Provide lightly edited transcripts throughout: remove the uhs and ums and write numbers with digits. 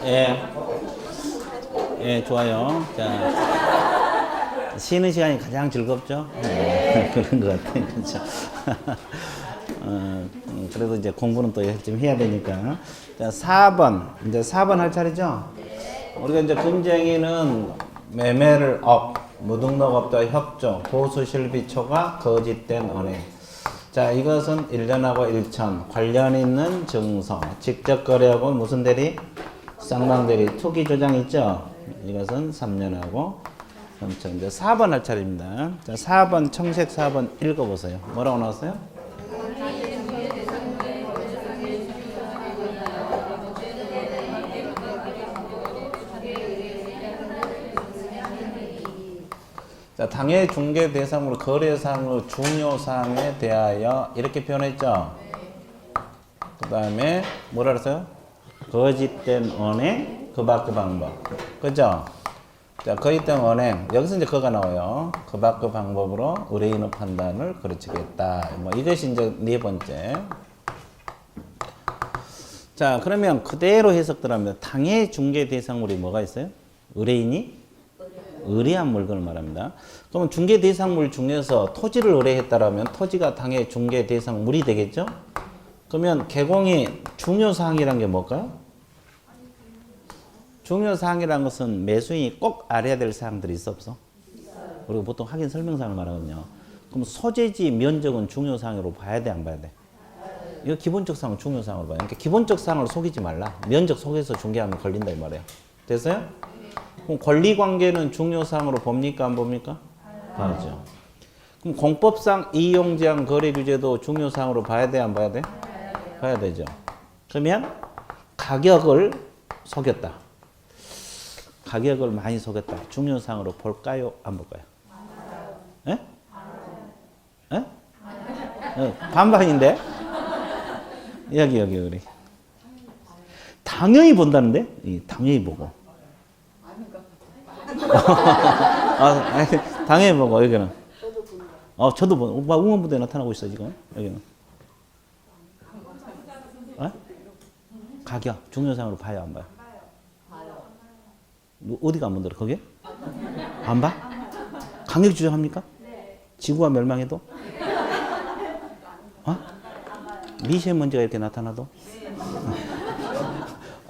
예, 예, 좋아요. 자, 쉬는 시간이 가장 즐겁죠? 그런 것 같아요. 그렇죠. 그래도 이제 공부는 또 좀 해야 되니까. 자, 4번. 이제 4번 할 차례죠? 우리가 이제 금쟁이는 매매를 무등록업자 협조, 보수실비 초과, 거짓된 언행. 자, 이것은 1년하고 1천, 관련 있는 증서, 직접 거래하고 무슨 대리? 쌍방대리, 투기 조장 있죠? 이것은 3년하고 3천. 이제 4번 할 차례입니다. 자, 4번, 청색 4번 읽어보세요. 뭐라고 나왔어요? 자, 당해 중개 대상으로 거래사항으로 중요사항에 대하여 이렇게 표현했죠. 그 다음에 뭐라 그랬어요? 거짓된 언행, 그 밖의 방법. 그죠? 자, 거짓된 언행. 여기서 이제 그가 나와요. 그 밖의 방법으로 의뢰인의 판단을 그르치겠다. 뭐 이것이 이제 네 번째. 자, 그러면 그대로 해석들하면 당해 중개 대상물이 뭐가 있어요? 의뢰인이 의뢰한 물건을 말합니다. 그러면 중개 대상물 중에서 토지를 의뢰했다라면 토지가 당해 중개 대상물이 되겠죠? 그러면 개공이 중요사항이란 게 뭘까요? 중요사항이란 것은 매수인이 꼭 알아야 될 사항들이 있어 없어? 우리가 보통 확인 설명사항을 말하거든요. 그럼 소재지 면적은 중요사항으로 봐야 돼, 안 봐야 돼? 이거 기본적 사항은 중요사항으로 봐요. 그러니까 기본적 사항을 속이지 말라. 면적 속에서 중개하면 걸린다 이 말이에요. 됐어요? 그럼 권리관계는 중요사항으로 봅니까, 안 봅니까? 봐야죠. 그럼 공법상 이용제한 거래규제도 중요사항으로 봐야 돼, 안 봐야 돼? 봐야 되죠. 그러면 가격을 속였다. 가격을 많이 속였다. 중요사항으로 볼까요, 안 볼까요? 예? 예? 반반인데? 여기 우리. 당연히 본다는데? 당연히 보고. 당연히 보고, 여기는. 저도 보고. 응원부대에 나타나고 있어, 지금. 여기는. 가격, 중요사항으로 봐요, 안 봐요? 어디가 안 본다래, 거기에? 안 봐? 강력 주장합니까? 지구가 멸망해도? 미세먼지가 이렇게 나타나도?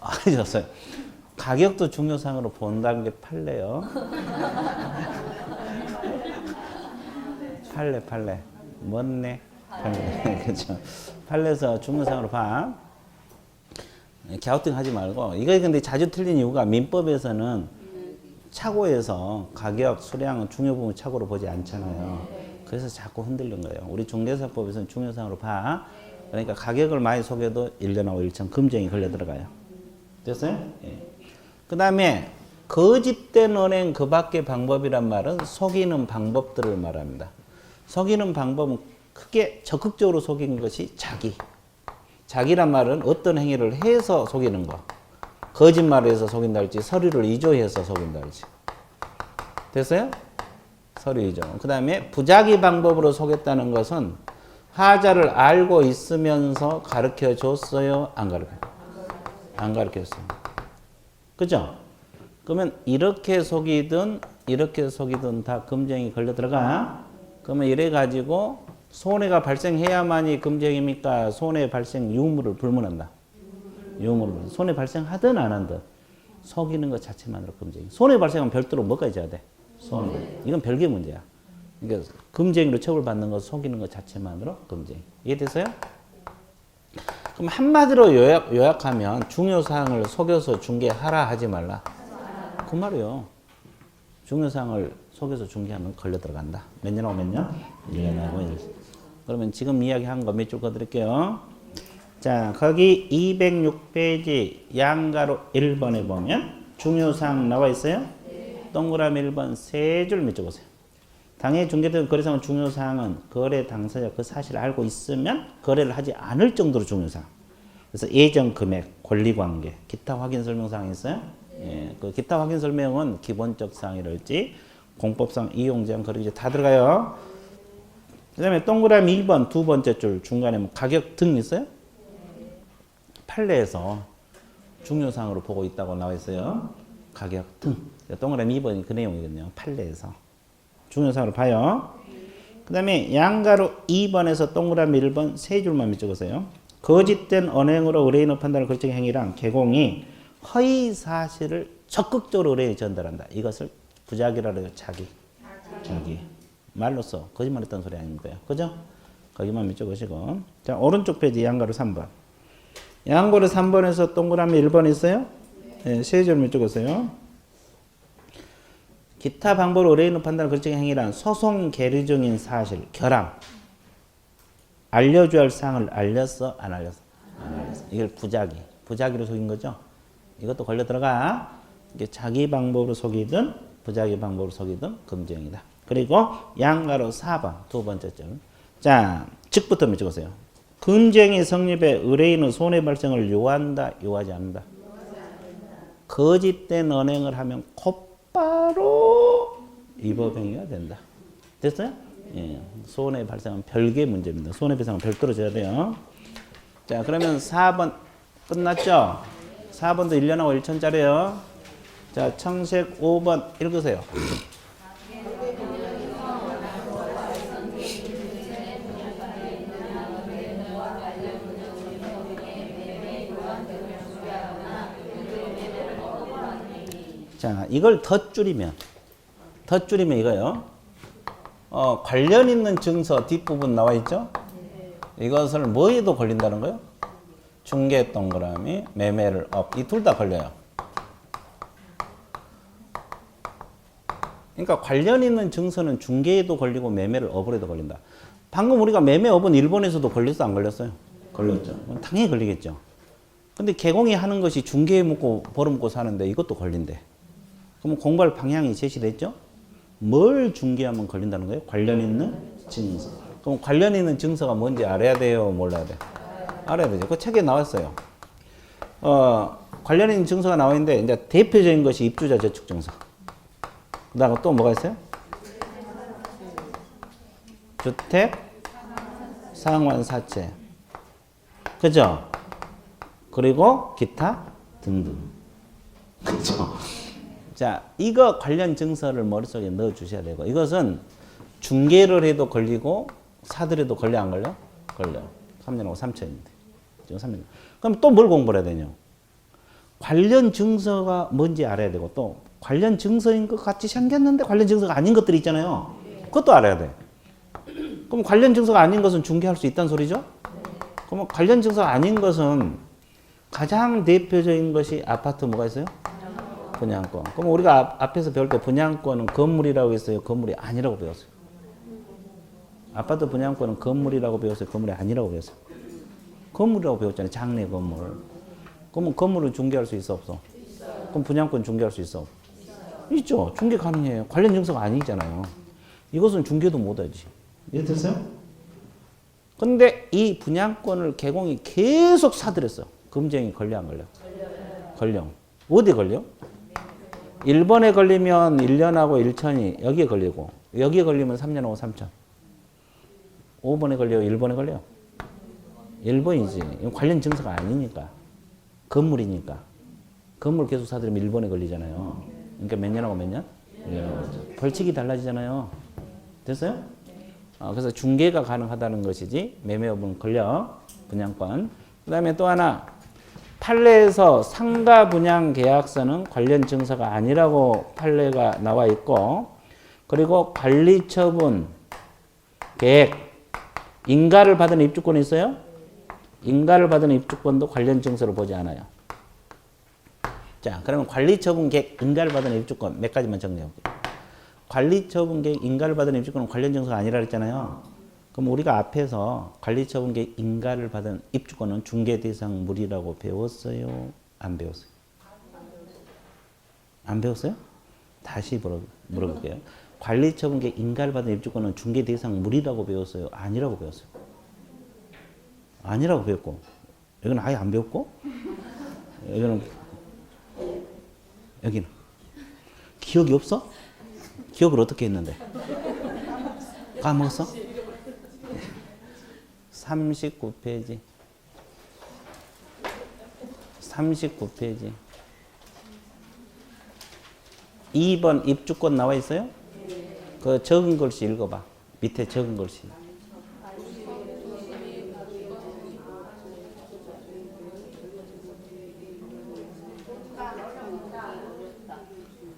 알았어요. 가격도 중요사항으로 본다는 게 판례요. 판례. 뭔네? 판례. 그렇죠. 판례에서 중요사항으로 봐. 갸우뚱 하지 말고. 이거 근데 자주 틀린 이유가 민법에서는 착오에서 가격, 수량, 중요 부분 착오로 보지 않잖아요. 그래서 자꾸 흔들린 거예요. 우리 중개사법에서는 중요사항으로 봐. 그러니까 가격을 많이 속여도 1년하고 1천 금쟁이 걸려 들어가요. 됐어요? 예. 그 다음에 거짓된 언행 그 밖의 방법이란 말은 속이는 방법들을 말합니다. 속이는 방법은 크게 적극적으로 속이는 것이 자기란 말은 어떤 행위를 해서 속이는 거. 거짓말을 해서 속인다 할지 서류를 위조해서 속인다 할지. 됐어요? 서류 위조. 그 다음에 부작위 방법으로 속였다는 것은 하자를 알고 있으면서 가르쳐 줬어요? 안 가르쳐요? 안 가르쳤어요. 그죠? 그러면 이렇게 속이든 다 금쟁이 걸려 들어가. 그러면 이래 가지고 손해가 발생해야만이 금쟁입니까? 손해 발생 유무를 불문한다. 유무를 손해 발생하든 안 하든 속이는 것 자체만으로 금쟁이. 손해 발생하면 별도로 뭐가 있어야 돼? 손해. 이건 별개 문제야. 그러니까 금쟁이로 처벌받는 것, 속이는 것 자체만으로 금쟁이. 이해됐어요? 그럼 한마디로 요약하면 중요사항을 속여서 중개하라 하지 말라. 그 말이요. 중요사항을 속여서 중개하면 걸려 들어간다. 몇 년하고 몇 년? 1년하고 1년. 그러면 지금 이야기한 거 몇 줄 거드릴게요. 자, 거기 206페이지 양가로 1번에 보면 중요사항 나와 있어요? 동그라미 1번 세 줄 맺어보세요. 당해 중개된 거래사항 중요사항은 거래 당사자 그 사실을 알고 있으면 거래를 하지 않을 정도로 중요사항. 그래서 예정 금액, 권리관계, 기타 확인 설명사항이 있어요. 예, 그 기타 확인 설명은 기본적 사항이랄지 공법상 이용제한 거래규제 다 들어가요. 그 다음에 동그라미 2번 두 번째 줄 중간에 뭐 가격 등 있어요? 판례에서 중요사항으로 보고 있다고 나와 있어요. 가격 등. 동그라미 2번이 그 내용이거든요. 판례에서. 중요사항으로 봐요. 그 다음에 양가로 2번에서 동그라미 1번 세 줄만 적으세요. 거짓된 언행으로 의뢰인의 판단을 걸친 행위랑 개공이 허위 사실을 적극적으로 의뢰인이 전달한다. 이것을 부작위라고 해요. 자기. 말로써 거짓말했다는 소리 아닌 거예요. 그죠? 거기만 적으시고. 자, 오른쪽 페이지 양가로 3번. 양가로 3번에서 동그라미 1번 있어요? 네, 세 줄만 적으세요. 기타 방법으로 의뢰인의 판단을 걸친 행위란 소송 계류 중인 사실, 결함. 알려줘야 할 사항을 알렸어? 안 알렸어? 안 알렸어. 이걸 부작위로 속인 거죠? 이것도 걸려 들어가. 이게 자기 방법으로 속이든 부작위 방법으로 속이든 금지형이다. 그리고 양가로 4번 두 번째 점. 자, 즉부터 적으세요. 금지형이 성립해 의뢰인의 손해 발생을 요한다, 요하지 않는다. 거짓된 언행을 하면 곧바로 위법행위가 된다. 됐어요? 예, 손해 발생은 별개의 문제입니다. 손해배상은 별도로 져야 돼요. 자, 그러면 4번 끝났죠? 4번도 1년하고 1천짜리예요. 자, 청색 5번 읽으세요. 자, 이걸 더 줄이면 이거요. 관련 있는 증서 뒷부분 나와 있죠? 이것을 뭐에도 걸린다는 거예요? 중개 동그라미, 매매를 업. 이 둘 다 걸려요. 그러니까 관련 있는 증서는 중개에도 걸리고 매매를 업으로도 걸린다. 방금 우리가 매매 업은 일본에서도 걸렸어, 안 걸렸어요? 걸렸죠. 당연히 걸리겠죠. 근데 개공이 하는 것이 중개에 묻고 벌어먹고 사는데 이것도 걸린대. 그럼 공부할 방향이 제시됐죠? 뭘 중개하면 걸린다는 거예요? 관련 있는 증서. 그럼 관련 있는 증서가 뭔지 알아야 돼요? 몰라야 돼요? 알아야 되죠. 그 책에 나왔어요. 관련 있는 증서가 나와 있는데 이제 대표적인 것이 입주자 저축 증서. 그다음 또 뭐가 있어요? 주택 상환 사채. 그죠? 그리고 기타 등등. 그죠? 자, 이거 관련 증서를 머릿속에 넣어 주셔야 되고, 이것은 중개를 해도 걸리고 사들여도 걸려 안 걸려? 걸려. 3년하고 3천인데. 지금 3년. 그럼 또 뭘 공부를 해야 되냐? 관련 증서가 뭔지 알아야 되고, 또 관련 증서인 것 같이 생겼는데 관련 증서가 아닌 것들이 있잖아요. 그것도 알아야 돼. 그럼 관련 증서가 아닌 것은 중개할 수 있다는 소리죠? 그럼 관련 증서가 아닌 것은 가장 대표적인 것이 아파트 뭐가 있어요? 분양권. 그럼 우리가 앞에서 배울 때 분양권은 건물이라고 했어요? 건물이 아니라고 배웠어요? 아파트 분양권은 건물이라고 배웠어요? 건물이 아니라고 배웠어요? 건물이라고 배웠잖아요. 장래 건물. 그러면 건물을 중개할 수 있어 없어? 그럼 분양권 중개할 수 있어? 있죠. 중개 가능해요. 관련 증서가 아니잖아요. 이것은 중개도 못하지. 이해됐어요? 근데 이 분양권을 개공이 계속 사들였어. 금지행위 걸려 안 걸려? 걸려. 어디 걸려? 1번에 걸리면 1년하고 1천이 여기에 걸리고, 여기에 걸리면 3년하고 3천. 5번에 걸려요? 1번에 걸려요? 1번이지. 이건 관련 증서가 아니니까. 건물이니까. 건물 계속 사들이면 1번에 걸리잖아요. 그러니까 몇 년하고 몇 년? 1년하고. 벌칙이 달라지잖아요. 됐어요? 그래서 중개가 가능하다는 것이지, 매매업은 걸려. 분양권. 그 다음에 또 하나. 판례에서 상가 분양 계약서는 관련 증서가 아니라고 판례가 나와 있고, 그리고 관리 처분 계획, 인가를 받은 입주권이 있어요? 인가를 받은 입주권도 관련 증서로 보지 않아요. 자, 그러면 관리 처분 계획, 인가를 받은 입주권 몇 가지만 정리해 볼게요. 관리 처분 계획, 인가를 받은 입주권은 관련 증서가 아니라 그랬잖아요. 그럼 우리가 앞에서 관리처분계 인가를 받은 입주권은 중개 대상 물이라고 배웠어요? 안 배웠어요? 안 배웠어요? 다시 물어볼게요. 관리처분계 인가를 받은 입주권은 중개 대상 물이라고 배웠어요? 아니라고 배웠어요? 아니라고 배웠고, 여기는 아예 안 배웠고, 여기는 기억이 없어? 기억을 어떻게 했는데? 까먹었어? 39페이지. 39페이지. 2번 입주권 나와 있어요? 그 적은 글씨 읽어봐. 밑에 적은 글씨.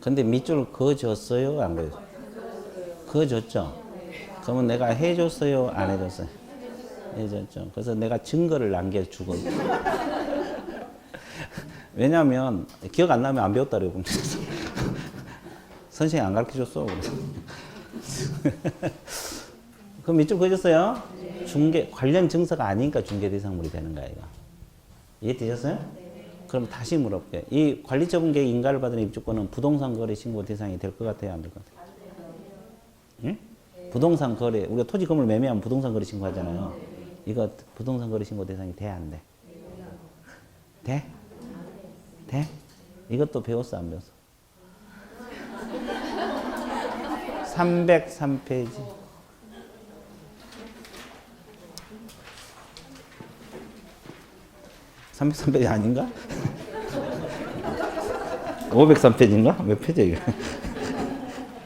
근데 밑줄 그어줬어요? 안 그어줬어요? 그어줬죠? 그러면 내가 해줬어요? 안 해줬어요? 해줬죠. 그래서 내가 증거를 남겨주고. 왜냐면 기억 안 나면 안 배웠다 그러고. 선생님이 안 가르쳐줬어. 그럼 밑줄 그어줬어요? 중개, 관련 증서가 아니니까 중개대상물이 되는 거야, 이거. 이해되셨어요? 그럼 다시 물어볼게요. 이 관리처분계획 인가를 받은 입주권은 부동산 거래 신고 대상이 될 것 같아요? 안 될 것 같아요? 응? 부동산 거래, 우리가 토지 건물 매매하면 부동산 거래 신고 하잖아요. 이거 부동산 거래 신고 대상이 돼? 안 돼? 돼? 돼? 이것도 배웠어? 안 배웠어? 303페이지. 303페이지 아닌가? 503페이지인가? 몇 페이지야 이게?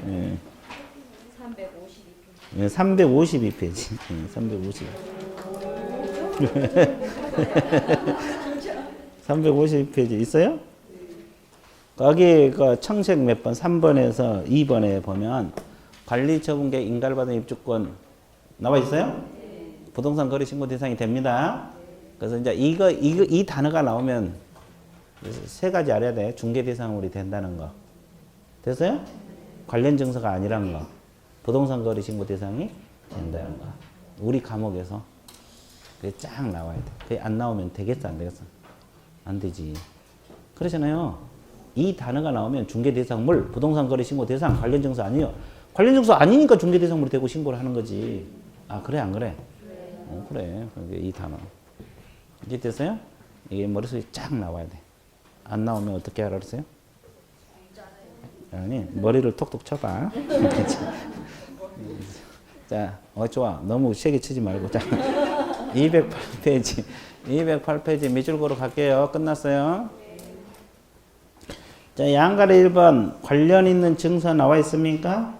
예. 352페이지. 352. 352페이지 있어요? 거기 그 청색 몇 번? 3번에서 2번에 보면 관리처분계획 인가를 받은 입주권 나와 있어요? 부동산 거래 신고 대상이 됩니다. 그래서 이제 이 단어가 나오면 세 가지 알아야 돼. 중개 대상물이 된다는 거. 됐어요? 관련 증서가 아니란 거. 부동산 거래 신고 대상이 된다는 거. 우리 과목에서 그게 쫙 나와야 돼. 그게 안 나오면 되겠어, 안 되겠어? 안 되지. 그러잖아요. 이 단어가 나오면 중개 대상물, 부동산 거래 신고 대상, 관련 증서 아니요. 관련 증서 아니니까 중개 대상물이 되고 신고를 하는 거지. 아, 그래, 안 그래? 그래. 이 단어. 이제 됐어요? 이게 머릿속에 쫙 나와야 돼. 안 나오면 어떻게 하라 그랬어요? 아니, 머리를 톡톡 쳐봐. 자, 좋아. 너무 세게 치지 말고. 자, 208페이지. 208페이지 밑줄 그어 갈게요. 끝났어요. 자, 양가로 1번 관련 있는 증서 나와 있습니까?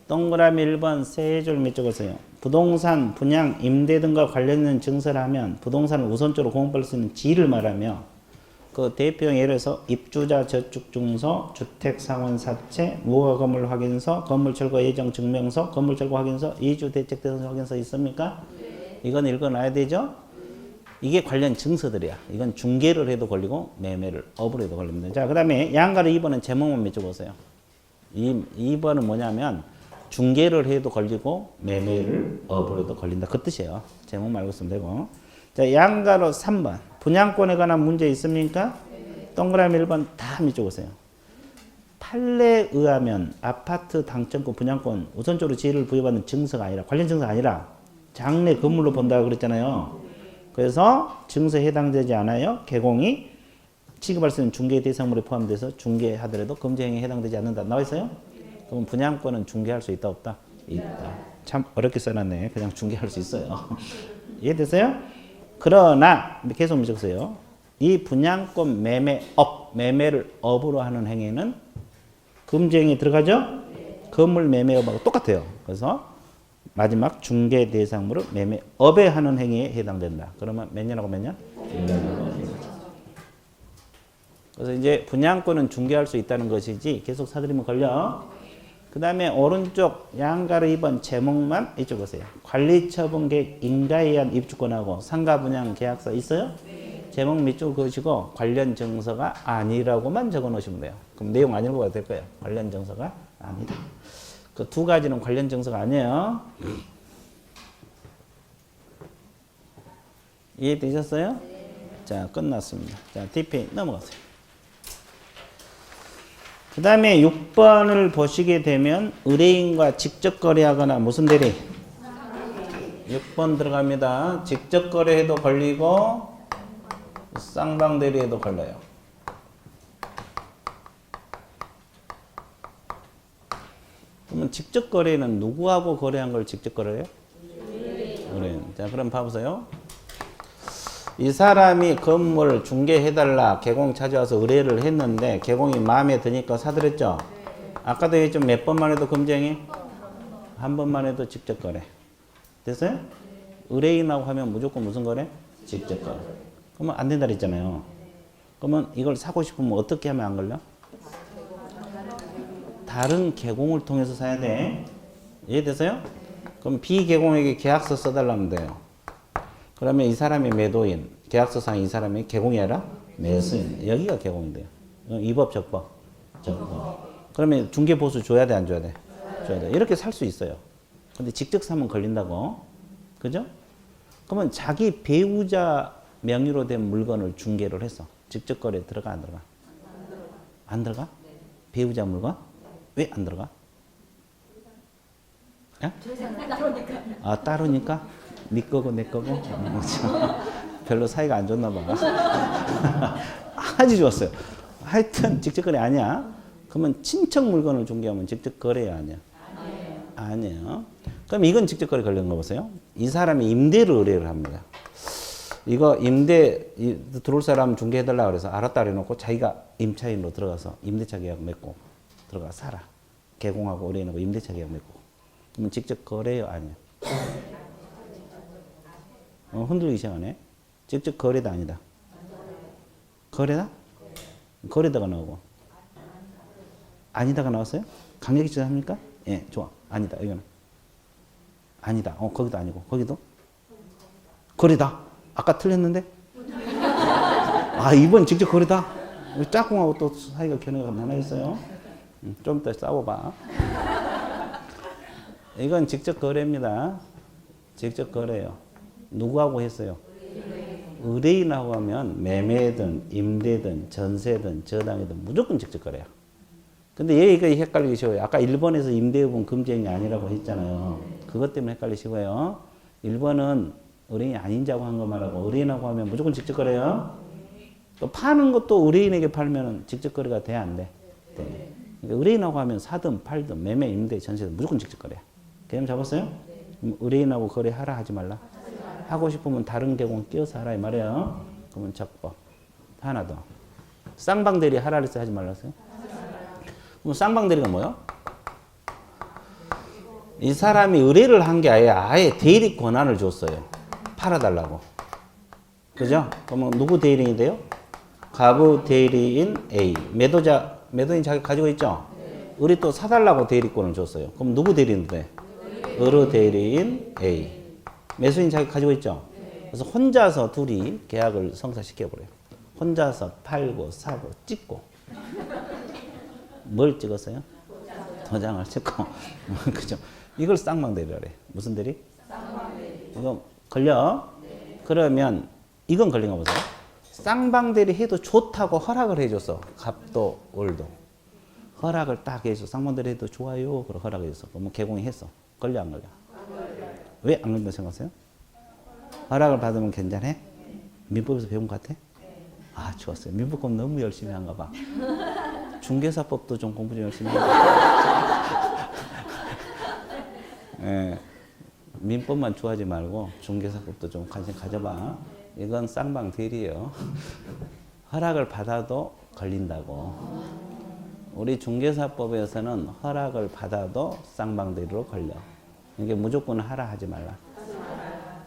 동그라미 1번 세 줄 밑줄 그으세요. 부동산, 분양, 임대 등과 관련 있는 증서를 하면 부동산을 우선적으로 공급할 수 있는 지위를 말하며 그 대표형 예를 들어서 입주자 저축증서, 주택상환사채, 무허가 건물 확인서, 건물 철거 예정 증명서, 건물 철거 확인서, 이주 대책 대상 확인서 있습니까? 이건 읽어놔야 되죠? 이게 관련 증서들이야. 이건 중개를 해도 걸리고 매매를 업으로 해도 걸립니다. 자, 그 다음에 양가로 2번은 제목만 맺어보세요. 2번은 뭐냐면 중개를 해도 걸리고 매매를 업으로 해도 걸린다. 그 뜻이에요. 제목 말고 쓰면 되고. 자, 양가로 3번. 분양권에 관한 문제 있습니까? 동그라미 1번 다 밑줘보세요. 판례에 의하면 아파트 당첨권, 분양권 우선적으로 지위를 부여받는 증서가 아니라 관련 증서가 아니라 장래 건물로 본다고 그랬잖아요. 그래서 증서에 해당되지 않아요. 개공이 취급할 수 있는 중개 대상물에 포함돼서 중개하더라도 금지행위에 해당되지 않는다. 나와 있어요? 그럼 분양권은 중개할 수 있다 없다? 있다. 참 어렵게 써놨네. 그냥 중개할 수 있어요. 이해됐어요? 그러나 계속 적으세요. 이 분양권 매매업, 매매를 업으로 하는 행위는 금지행위에 들어가죠? 건물 매매업하고 똑같아요. 그래서 마지막 중개 대상물을 매매업에 하는 행위에 해당된다. 그러면 몇 년하고 몇 년? 1년하고. 그래서 이제 분양권은 중개할 수 있다는 것이지 계속 사들이면 걸려. 그 다음에 오른쪽 양가로 2번 제목만 이쪽 보세요. 관리처분계획 인가에 의한 입주권하고 상가분양 계약서 있어요? 제목 밑줄 그으시고 관련 증서가 아니라고만 적어 놓으시면 돼요. 그럼 내용 안 읽어봐도 될 거예요. 관련 증서가 아니다. 그 두 가지는 관련 증서가 아니에요. 이해되셨어요? 자, 끝났습니다. 자, DP 넘어가세요. 그 다음에 6번을 보시게 되면 의뢰인과 직접 거래하거나 무슨 대리? 6번 들어갑니다. 직접 거래해도 걸리고 쌍방 대리해도 걸려요. 그러면 직접 거래는 누구하고 거래한 걸 직접 거래해요? 의뢰인. 자, 그럼 봐보세요. 이 사람이 건물 중개해달라 개공 찾아와서 의뢰를 했는데 개공이 마음에 드니까 사들였죠. 아까도 얘기했죠. 몇 번만 해도 금쟁이? 한 번만 해도 직접 거래. 됐어요? 의뢰인하고 하면 무조건 무슨 거래? 직접 거래. 그러면 안 된다 그랬잖아요. 그러면 이걸 사고 싶으면 어떻게 하면 안 걸려? 다른 개공을 통해서 사야 돼. 이해됐어요? 그럼 비개공에게 계약서 써달라면 돼요. 그러면 이 사람이 매도인, 계약서상 이 사람이 개공이 아니라 매수인. 여기가 개공인데요. 이법, 적법. 적법. 그러면 중개보수 줘야 돼, 안 줘야 돼? 줘야 돼. 이렇게 살 수 있어요. 근데 직접 사면 걸린다고. 그죠? 그러면 자기 배우자 명의로 된 물건을 중개를 했어. 직접 거래에 들어가, 안 들어가? 안 들어가? 배우자 물건? 왜 안 들어가? 예? 아, 따로니까? 네 거고 내 거고? 별로 사이가 안 좋나 봐. 아주 좋았어요. 하여튼 직접 거래 아니야. 그러면 친척 물건을 중개하면 직접 거래야 아니야? 아니에요. 그럼 이건 직접 거래 걸리는 거 보세요. 이 사람이 임대를 의뢰를 합니다. 이거 임대 들어올 사람 중개해달라 그래서 알았다 그래놓고 자기가 임차인으로 들어가서 임대차 계약 맺고 들어가 살아. 개공하고 의뢰인하고 임대차 계약 맺고. 그러면 직접 거래요 아니야? 흔들리기 시작하네. 직접 거래다 아니다? 거래다? 거래다가 나오고. 아니다가 나왔어요? 강력히 주장합니까? 예, 좋아. 아니다. 이거는. 아니다. 거기도 아니고. 거기도? 거래다. 아까 틀렸는데? 아, 이번 직접 거래다? 짝꿍하고 또 사이가 견해가 많아졌어요. 좀 이따 싸워봐. 이건 직접 거래입니다. 직접 거래요. 누구하고 했어요? 의뢰인하고 하면 매매든 임대든 전세든 저당이든 무조건 직접 거래야. 근데 얘가 헷갈리기 쉬워요. 아까 1번에서 임대유분 금지행위 아니라고 했잖아요. 그것 때문에 헷갈리시고요. 1번은 의뢰인이 아닌 자고 한 거 말하고 의뢰인하고 하면 무조건 직접 거래요. 또 파는 것도 의뢰인에게 팔면 직접 거래가 돼, 안 돼? 돼. 그러니까 의뢰인하고 하면 사든 팔든 매매, 임대, 전세든 무조건 직접 거래야. 개념 잡았어요? 의뢰인하고 거래하라 하지 말라? 하고 싶으면 다른 개공 끼워서 하라 이 말이에요. 그러면 적법. 하나 더. 쌍방대리 하라 그랬어 하지 말랐어요? 그럼 쌍방대리가 뭐요? 이 사람이 의뢰를 한 게 아예 대리 권한을 줬어요. 팔아달라고. 그죠? 그러면 누구 대리인이 돼요? 가부 대리인 A. 매도인 자기 가지고 있죠? 의뢰 또 사달라고 대리권을 줬어요. 그럼 누구 대리인 돼? 의뢰 대리인 A. 매수인 자기 가지고 있죠? 그래서 혼자서 둘이 계약을 성사시켜버려요. 혼자서 팔고 사고 찍고. 뭘 찍었어요? 도장을 찍고. 그죠? 이걸 쌍방대리래. 무슨 대리? 쌍방대리. 이거 걸려? 그러면 이건 걸린 거 보세요. 쌍방대리 해도 좋다고 허락을 해줬어. 갑도 월도. 허락을 딱 해줘. 쌍방대리 해도 좋아요. 그럼 허락을 해줬어. 그러면 개공이 했어. 걸려 안 걸려? 왜 안 걸린다고 생각하세요? 허락을 받으면 괜찮아? 민법에서 배운 것 같아? 아, 좋았어요. 민법법 너무 열심히 한가 봐. 중개사법도 좀 공부 좀 열심히 해요. 예, 민법만 좋아하지 말고 중개사법도 좀 관심 가져봐. 이건 쌍방대리예요. 허락을 받아도 걸린다고. 우리 중개사법에서는 허락을 받아도 쌍방대리로 걸려. 이게 무조건 하라 하지 말라.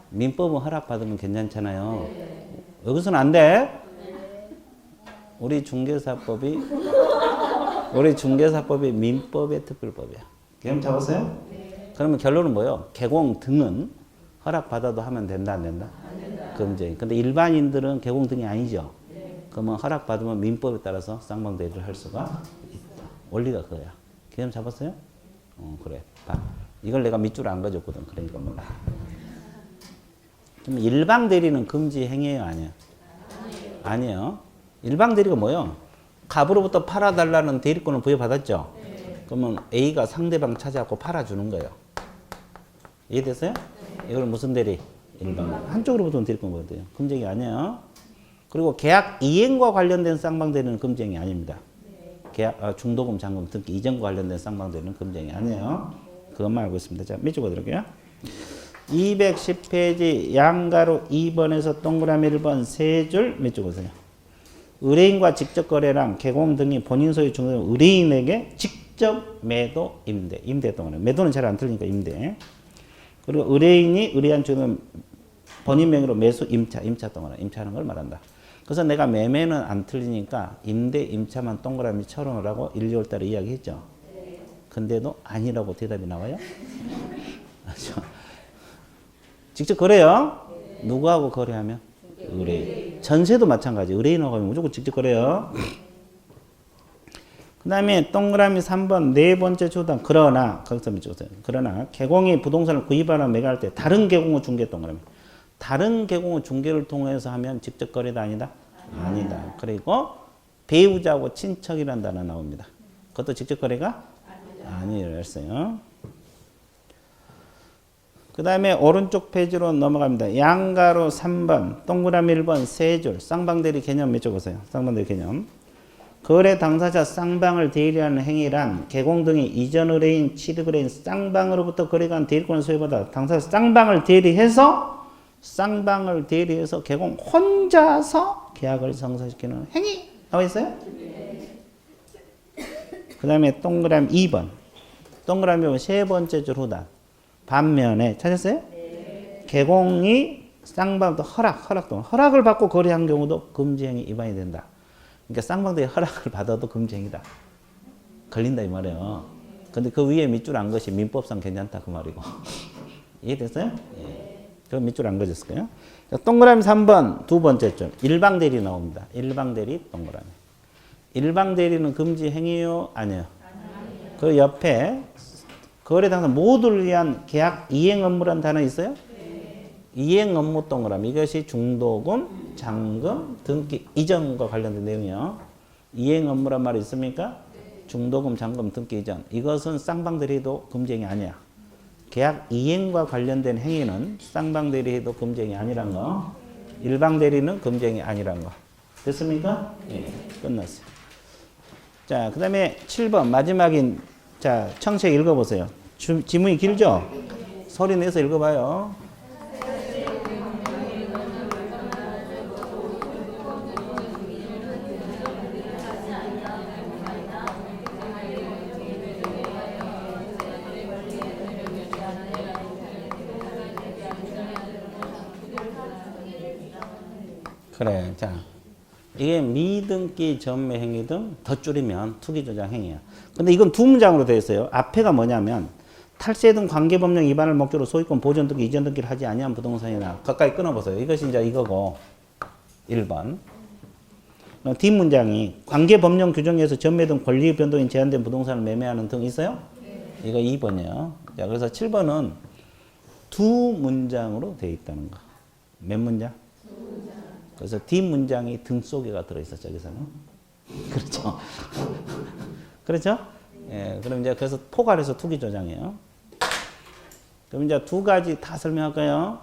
민법은 허락받으면 괜찮잖아요. 여기서는 안 돼. 우리 중개사법이 민법의 특별법이야. 개념 잡았어요? 그러면 결론은 뭐예요? 개공 등은 허락받아도 하면 된다, 안 된다? 금지. 근데 일반인들은 개공 등이 아니죠. 그러면 허락받으면 민법에 따라서 쌍방대리를 할 수가 있다. 원리가 그거야. 개념 잡았어요? 그래. 봐. 이걸 내가 밑줄 안 가졌거든. 그러니까 몰라. 그럼 일방대리는 금지 행위예요, 아니에요? 아니에요. 일방대리가 뭐예요? 갑으로부터 팔아달라는 대리권을 부여받았죠? 그러면 A가 상대방 찾아갖고 팔아주는 거예요. 이해됐어요? 이걸 무슨 대리? 일방. 한쪽으로부터는 대리권 거거든요. 금지행위 아니에요. 그리고 계약 이행과 관련된 쌍방대리는 금지행위 아닙니다. 계약, 중도금, 잔금 등기 이전과 관련된 쌍방대리는 금지행위 아니에요. 그것만 알고 있습니다. 자, 밑줄 그어드릴게요. 210페이지 양가로 2번에서 동그라미 1번 세 줄 몇 줄 보세요. 의뢰인과 직접 거래랑 개공 등이 본인 소유 중개권 의뢰인에게 직접 매도 임대. 임대 동그라미. 매도는 잘 안 틀리니까 임대. 그리고 의뢰인이 의뢰한 주는 본인 명의로 매수 임차. 임차 동그라미. 임차하는 걸 말한다. 그래서 내가 매매는 안 틀리니까 임대 임차만 동그라미 쳐놓으라고 1, 2월 달에 이야기했죠. 근데도 아니라고 대답이 나와요. 그렇죠? 직접 거래요. 누구하고 거래하면? 의뢰인. 전세도 마찬가지. 의뢰인하고 하면 무조건 직접 거래요. 그 다음에 동그라미 3번 네 번째 조단. 그러나 거기서 밑줄으세요. 그러나 개공이 부동산을 구입하거나 매각할 때 다른 개공의 중개 동그라미. 다른 개공의 중개를 통해서 하면 직접 거래다 아니다? 아니다. 그리고 배우자하고 친척이라는 단어 나옵니다. 그것도 직접 거래가 아니라고 했어요. 그 다음에 오른쪽 페이지로 넘어갑니다. 양가로 3번, 동그라미 1번, 세 줄, 쌍방대리 개념 몇 줄 보세요. 쌍방대리 개념. 거래 당사자 쌍방을 대리하는 행위란 개공 등이 이전 의뢰인, 취득 의뢰인 쌍방으로부터 거래가 한 대리권을 소유받아 당사자 쌍방을 대리해서 개공 혼자서 계약을 성사시키는 행위. 나와 있어요? 그 다음에 동그라미 2번. 동그라미 2번 세 번째 줄 후단. 반면에 찾았어요? 네. 개공이 쌍방도 허락을 받고 거래한 경우도 금지행위 위반이 된다. 그러니까 쌍방들이 허락을 받아도 금지행위다. 걸린다 이 말이에요. 근데 그 위에 밑줄 안 것이 민법상 괜찮다 그 말이고. 이해됐어요? 예. 그 밑줄 안 거졌을 거예요. 동그라미 3번 두 번째 줄 일방대리 나옵니다. 일방대리 동그라미. 일방대리는 금지행위요? 아니에요. 그 옆에 거래 당사 모두를 위한 계약 이행 업무라는 단어 있어요? 네. 이행 업무 동그라미. 이것이 중도금, 잔금, 등기 이전과 관련된 내용이요. 이행 업무란 말이 있습니까? 네. 중도금, 잔금, 등기 이전. 이것은 쌍방대리도 금지행위 아니야. 계약 이행과 관련된 행위는 쌍방대리도 금지행위 아니란 거. 일방대리는 금지행위 아니란 거. 됐습니까? 네. 끝났어요. 자, 그 다음에 7번 마지막인 자, 청책 읽어보세요. 지문이 길죠? 소리 내서 읽어봐요. 그래, 자. 이게 미등기 전매 행위 등 더 줄이면 투기 조장 행위야. 근데 이건 두 문장으로 되어 있어요. 앞에가 뭐냐면 탈세 등 관계법령 위반을 목적으로 소유권 보존 등기 이전 등기를 하지 아니한 부동산이나 가까이 끊어보세요. 이것이 이제 이거고 1번. 뒷문장이 관계법령 규정에서 전매 등 권리 변동이 제한된 부동산을 매매하는 등 있어요? 네. 이거 2번이에요. 자, 그래서 7번은 두 문장으로 되어 있다는 거. 몇 문장? 그래서 뒷문장이 등 속에가 들어있어, 저기서는. 그렇죠? 그렇죠? 예, 그럼 이제 그래서 포괄해서 투기 조장이에요. 그럼 이제 두 가지 다 설명할까요?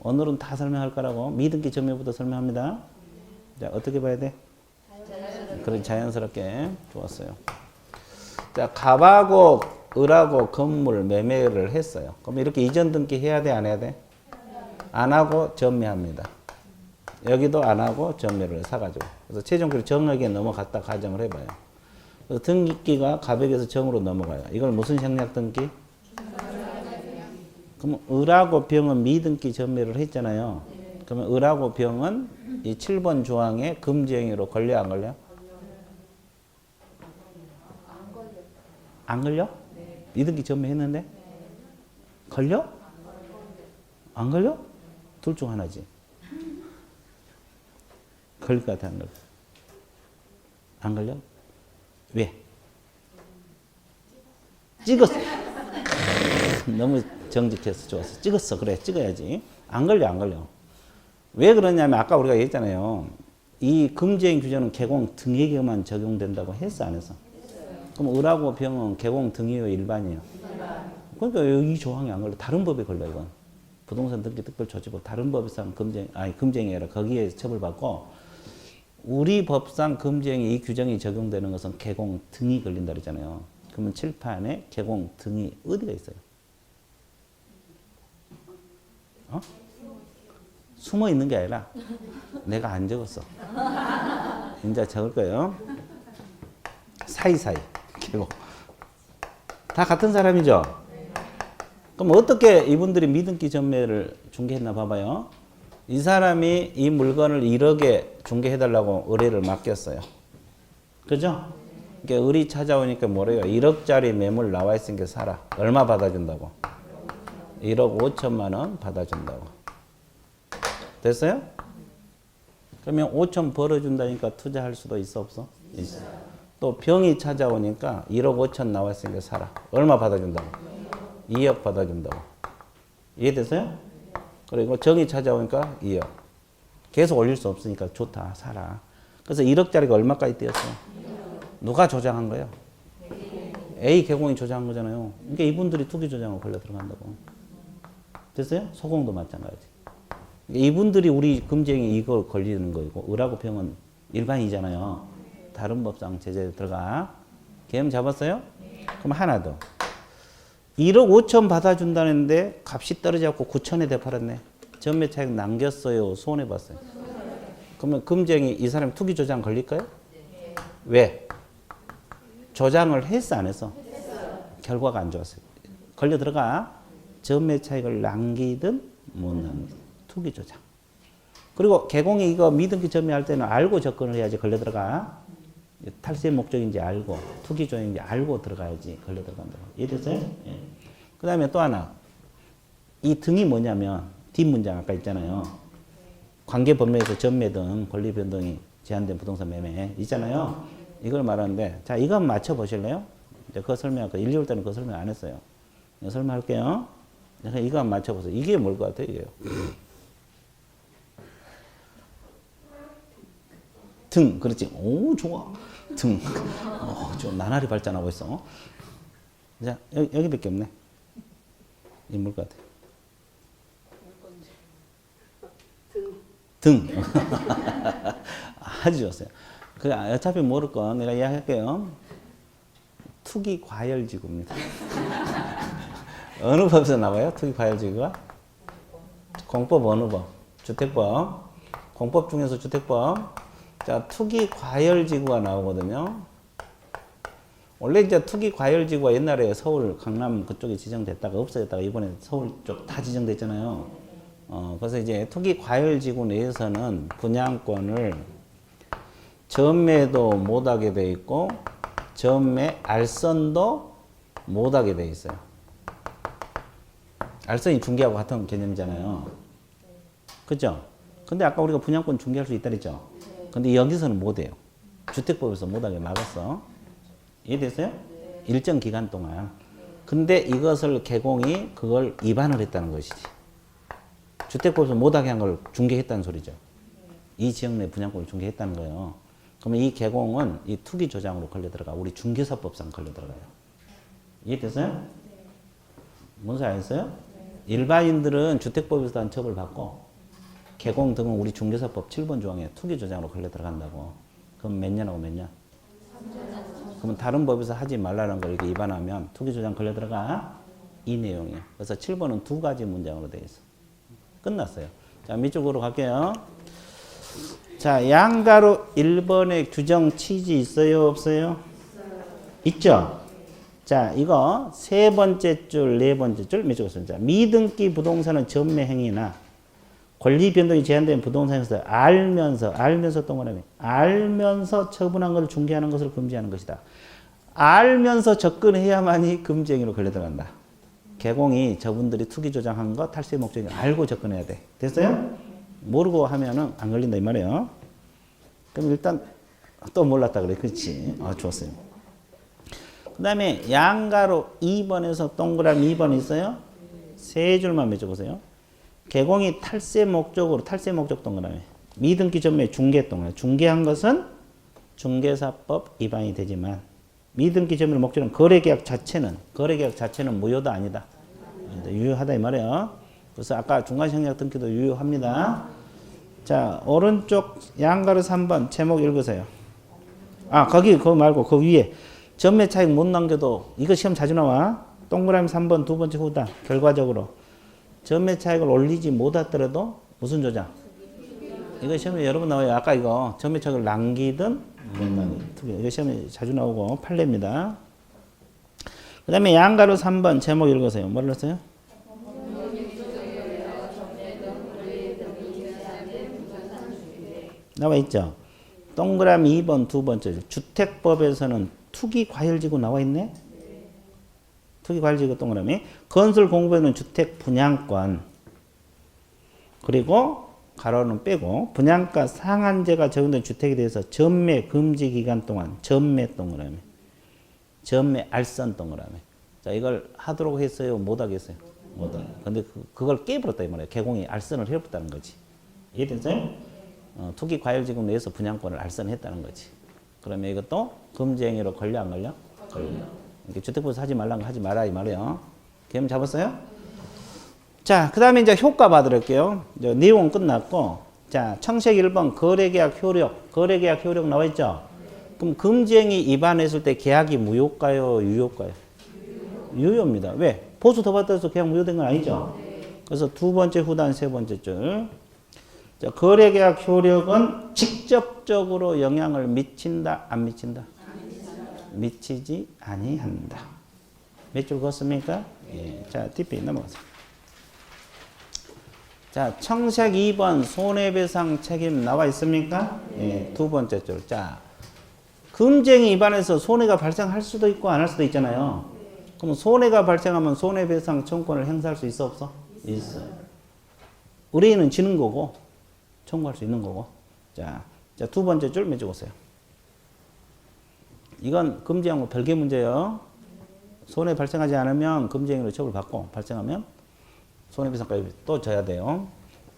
오늘은 다 설명할 거라고. 미등기 전매부터 설명합니다. 자, 어떻게 봐야 돼? 그래, 자연스럽게. 좋았어요. 자, 갑하고 을하고 건물 매매를 했어요. 그럼 이렇게 이전 등기 해야 돼, 안 해야 돼? 안 하고 전매합니다. 여기도 안 하고 전매를 사가지고. 그래서 최종적으로 정액에 넘어갔다 가정을 해봐요. 그래서 등기가 갑에게서 정으로 넘어가요. 이걸 무슨 생략 등기? 그러면 을하고 병은 미등기 전매를 했잖아요. 그러면 을하고 병은 이 7번 조항의 금지행위로 걸려 안 걸려? 안 걸려? 미등기 전매했는데? 걸려? 안 걸려? 둘 중 하나지. 걸릴 것 같아, 안 걸려? 안 걸려? 왜? 찍었어. 너무 정직해서 좋았어. 찍었어. 그래, 찍어야지. 안 걸려, 안 걸려. 왜 그러냐면, 아까 우리가 얘기했잖아요. 이 금지행 규정은 개공 등에게만 적용된다고 했어, 안 했어? 그럼 을하고 병은 개공 등이요, 일반이요? 그러니까 이 조항이 안 걸려. 다른 법에 걸려, 이건. 부동산 등기 특별 조치법 다른 법상 금지행위 아니라 거기에 처벌받고, 우리 법상 금지행위 이 규정이 적용되는 것은 개공 등이 걸린다 그랬잖아요. 그러면 칠판에 개공 등이 어디가 있어요? 숨어 있는 게 아니라 내가 안 적었어. 이제 적을 거예요. 사이사이. 개고. 다 같은 사람이죠? 그럼 어떻게 이분들이 미등기 전매를 중개했나 봐봐요. 이 사람이 이 물건을 1억에 중개해달라고 의뢰를 맡겼어요. 그죠? 그러니까 의뢰 찾아오니까 뭐래요? 1억짜리 매물 나와 있으니까 사라. 얼마 받아준다고? 1억 5천만 원 받아준다고. 됐어요? 그러면 5천 벌어준다니까 투자할 수도 있어 없어? 있어. 또 병이 찾아오니까 1억 5천 나와 있으니까 사라. 얼마 받아준다고? 2억 받아준다고. 이해됐어요? 그리고 정이 찾아오니까 2억. 계속 올릴 수 없으니까 좋다. 사라. 그래서 1억짜리가 얼마까지 뛰었어? 누가 조장한 거예요? A 개공이 조장한 거잖아요. 그러니까 이분들이 투기 조장으로 걸려 들어간다고. 됐어요? 소공도 마찬가지. 이분들이 우리 금쟁이 이거 걸리는 거고 을하고 병은 일반이잖아요. 다른 법상 제재에 들어가. 개념 잡았어요? 그럼 하나 더. 1억 5천 받아준다는데 값이 떨어져갖고 9천에 되팔았네. 전매 차익 남겼어요? 손해봤어요? 그러면 금쟁이 이 사람이 투기 조장 걸릴까요? 왜? 조장을 했어 안 했어? 결과가 안 좋았어요. 걸려 들어가. 전매 차익을 남기든 못 남기든 투기 조장. 그리고 개공이 이거 미등기 전매할 때는 알고 접근을 해야지 걸려 들어가. 탈세 목적인지 알고 투기 조장인지 알고 들어가야지 걸려 들어간다고. 이해됐어요? 예. 그 다음에 또 하나. 이 등이 뭐냐면 뒷문장 아까 있잖아요. 관계 법령에서 전매 등 권리 변동이 제한된 부동산 매매 있잖아요. 이걸 말하는데 자 이거 한번 맞춰 보실래요? 이제 그거 설명할까? 1, 2월 때는 그거 설명 안 했어요. 설명할게요. 이거 한번 맞춰 보세요. 이게 뭘 것 같아요? 이게요. 등, 그렇지. 오, 좋아. 등. 좀 나날이 발전하고 있어. 자, 여기밖에 없네. 이 뭘 것 같아? 등. 아주 좋았어요. 그 어차피 모를 건 내가 이야기할게요. 투기 과열지구입니다. 어느 법에서 나와요? 투기 과열지구가? 공법 어느 법? 주택법. 공법 중에서 주택법. 자, 투기 과열지구가 나오거든요. 원래 이제 투기 과열지구가 옛날에 서울, 강남 그쪽에 지정됐다가 없어졌다가 이번에 서울 쪽 다 지정됐잖아요. 그래서 이제 투기 과열지구 내에서는 분양권을 전매도 못하게 돼 있고 전매 알선도 못하게 돼 있어요. 알선이 중개하고 같은 개념이잖아요. 그죠? 근데 아까 우리가 분양권 중개할 수 있다 그랬죠? 근데 여기서는 못해요. 주택법에서 못하게 막았어. 이해됐어요? 일정 기간 동안. 근데 이것을 개공이 그걸 위반을 했다는 것이지. 주택법에서 못하게 한 걸 중개했다는 소리죠. 이 지역 내 분양권을 중개했다는 거예요. 그러면 이 개공은 이 투기 조장으로 걸려 들어가. 우리 중개사법상 걸려 들어가요. 이해됐어요? 뭔 소리 아셨어요? 일반인들은 주택법에서 한 처벌 받고 개공 등은 우리 중개사법 7번 조항에 투기 조장으로 걸려 들어간다고. 그럼 몇 년하고 몇 년? 3년. 그러면 다른 법에서 하지 말라는 걸 이렇게 위반하면 투기 조장 걸려 들어가? 이 내용이에요. 그래서 7번은 두 가지 문장으로 되어 있어. 끝났어요. 자, 밑쪽으로 갈게요. 자, 양가로 1번에 규정 취지 있어요? 없어요? 있죠? 자, 이거 세 번째 줄, 네 번째 줄 밑쪽으로 씁니다. 미등기 부동산은 전매 행위나 권리 변동이 제한된 부동산에서 알면서 동그라미 알면서 처분한 것을 중개하는 것을 금지하는 것이다. 알면서 접근해야만이 금지행위로 걸려 들어간다. 개공이 저분들이 투기 조장한 거 탈세 목적이 알고 접근해야 돼. 됐어요? 모르고 하면은 안 걸린다 이 말이에요. 그럼 일단 또 몰랐다 그래. 그렇지. 좋았어요. 그 다음에 양가로 2번에서 동그라미 2번 있어요? 세 줄만 맺어보세요. 개공이 탈세 목적 동그라미. 미등기 전매 중개 동그라미. 중개한 것은 중개사법 위반이 되지만 미등기 전매 목적은 거래계약 자체는 무효다 아니다. 유효하다 이 말이에요. 그래서 아까 중간생략 등기도 유효합니다. 자, 오른쪽 양가로 3번 제목 읽으세요. 그거 말고 그 위에 전매 차익 못 남겨도 이거 시험 자주 나와. 동그라미 3번 두 번째 후다. 결과적으로 전매 차익을 올리지 못하더라도 무슨 조장? 이거 시험에 여러 번 나와요. 아까 이거 전매 차익을 남기든 이거 시험에 자주 나오고 판례입니다. 그 다음에 양가로 3번 제목 읽으세요. 뭐를 했어요? 나와 있죠. 동그라미 2번 두 번째 주택법에서는 투기과열지구 나와 있네. 투기과열지구 동그라미. 건설공부에는 주택 분양권 그리고 가로는 빼고 분양가 상한제가 적용된 주택에 대해서 전매 금지 기간 동안 전매 동그라미 전매 알선 동그라미. 자 이걸 하도록 했어요? 못하겠어요? 못하게. 근데 그걸 깨버렸다 이 말이에요. 개공이 알선을 해버렸다는 거지. 이해됐어요? 투기 과열지구 내에서 분양권을 알선했다는 거지. 그러면 이것도 금지행위로 걸려 안 걸려? 걸려. 주택부에서 하지 말라는 거 하지 마라 이 말이에요. 개념 잡았어요? 자, 그 다음에 이제 효과 봐드릴게요. 내용은 끝났고, 자, 청색 1번 거래계약 효력. 거래계약 효력 나와 있죠? 그럼 금지행위 위반했을 때 계약이 무효일까요? 유효일까요? 유효입니다. 왜? 보수 더 받아서 계약 무효된 건 아니죠? 그래서 두 번째 후단 세 번째 줄. 자, 거래계약 효력은 직접적으로 영향을 미친다, 안 미친다? 미치지 아니한다. 몇 줄 걷습니까? 예. 자, 뒷페이지 넘어가세요. 자, 청색 2번 손해배상 책임 나와 있습니까? 예, 두 번째 줄. 자, 금지행위 위반해서 손해가 발생할 수도 있고 안 할 수도 있잖아요. 그럼 손해가 발생하면 손해배상 청구권을 행사할 수 있어 없어? 있어요. 의뢰인은 지는 거고 청구할 수 있는 거고. 자, 두 번째 줄 맺어보세요. 이건 금지행위 별개 문제예요. 손해 발생하지 않으면 금지행위로 처벌받고 발생하면 손해배상까지 또 져야 돼요.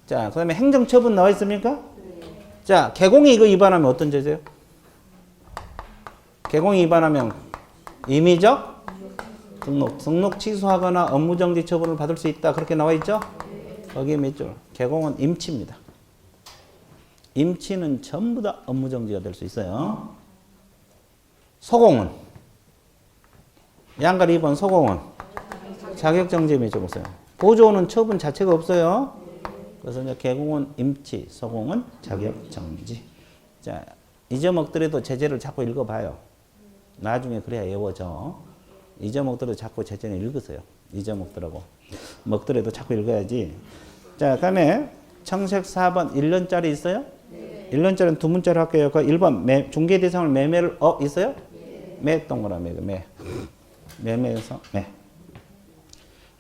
자, 그 다음에 행정처분 나와 있습니까? 네. 자, 개공이 이거 위반하면 어떤 죄세요? 개공이 위반하면 임의적 등록 취소하거나 업무정지 처분을 받을 수 있다. 그렇게 나와 있죠? 네. 거기에 몇 줄? 개공은 임치입니다. 임치는 전부 다 업무정지가 될 수 있어요. 소공은? 양갈 2번 소공은? 자격정지 몇 줄 보세요. 보조는 처분 자체가 없어요. 그래서 이제 개공은 임치, 소공은 자격정지. 자, 잊어먹더라도 제재를 자꾸 읽어봐요. 나중에 그래야 외워져. 잊어먹더라도 자꾸 제재는 읽으세요. 잊어먹더라고. 먹더라도 자꾸 읽어야지. 자, 그 다음에 청색 4번 1년짜리 있어요? 네. 1년짜리는 두 문자로 할게요. 그 1번 중개 대상을 매매를 있어요? 네. 매 동그라미 매. 매매에서 매.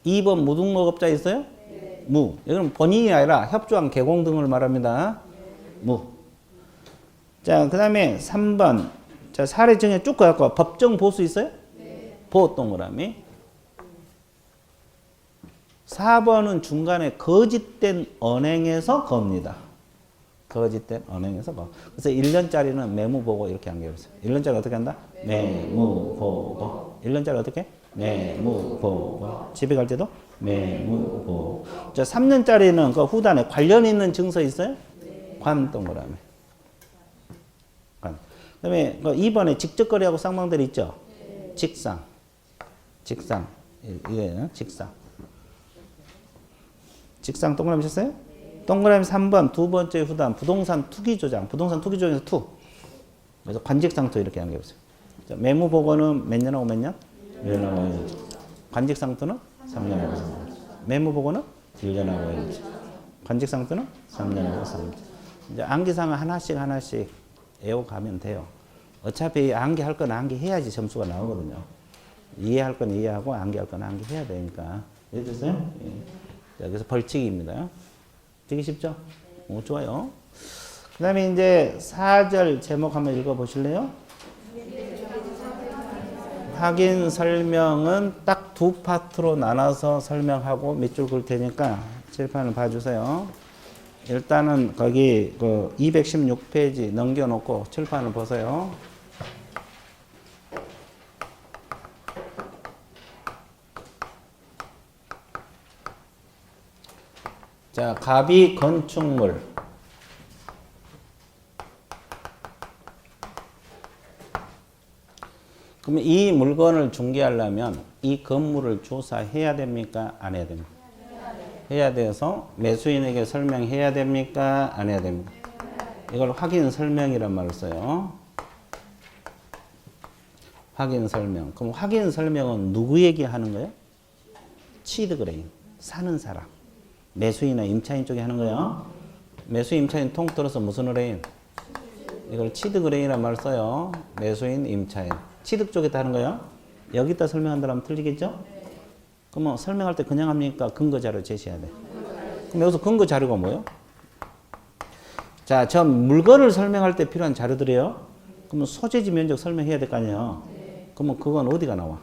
2번 무등록업자 있어요? 네. 무. 이건 본인이 아니라 협조한 개공 등을 말합니다. 무. 자, 그 다음에 3번. 자, 사례 정해 쭉 가고 법정 보수 있어요? 네. 보 동그라미. 4번은 중간에 거짓된 언행에서 겁니다. 거짓된 언행에서 거. 그래서 1년짜리는 매무보고 이렇게 연결해보세요. 1년짜리 어떻게 한다? 매무보고. 1년짜리 어떻게? 매무보고. 집에 갈 때도 매무보고. 자, 3년짜리는 그 후단에 관련 있는 증서 있어요? 네. 관 동그라미. 관. 그 다음에 2번에 직접거래하고 쌍방들이 있죠? 네. 직상. 이거예요. 직상 동그라미 쳤어요? 네. 동그라미 3번 두 번째 후단 부동산 투기 조장. 부동산 투기 조장에서 투. 그래서 관직상투 이렇게 연결해보세요. 자, 매무보고는 몇 년하고 몇 년? 1년하고 1년. 관직상투는 3년하고 3년. 매무보고는 1년하고 1년. 관직상투는 3년하고 3년. 이제 암기상을 하나씩 외워가면 돼요. 어차피 암기할 건 암기해야지 점수가 나오거든요. 이해할 건 이해하고 암기할 건 암기해야 되니까. 이해됐어요? 예. 자, 그래서 벌칙입니다. 되게 쉽죠? 오, 좋아요. 그 다음에 이제 4절 제목 한번 읽어보실래요? 확인 설명은 딱 두 파트로 나눠서 설명하고 몇 줄 글 테니까 칠판을 봐주세요. 일단은 거기 그 216페이지 넘겨놓고 칠판을 보세요. 자, 갑이 건축물. 그러면 이 물건을 중개하려면 이 건물을 조사해야 됩니까? 안 해야 됩니까? 해야 돼서 매수인에게 설명해야 됩니까? 안 해야 됩니까? 이걸 확인 설명이란 말을 써요. 확인 설명. 그럼 확인 설명은 누구에게 하는 거예요? 치드그레인. 사는 사람. 매수인이나 임차인 쪽에 하는 거예요. 매수 임차인 통틀어서 무슨 의뢰인? 이걸 치드그레인이란 말을 써요. 매수인, 임차인. 취득 쪽에다 하는 거예요. 여기다 설명한다면 틀리겠죠? 그럼 뭐 설명할 때 그냥 합니까? 근거 자료 제시해야 돼. 그럼 여기서 근거 자료가 뭐예요? 자, 저 물건을 설명할 때 필요한 자료들이에요. 그러면 소재지 면적 설명해야 될 거 아니에요. 그러면 그건 어디가 나와?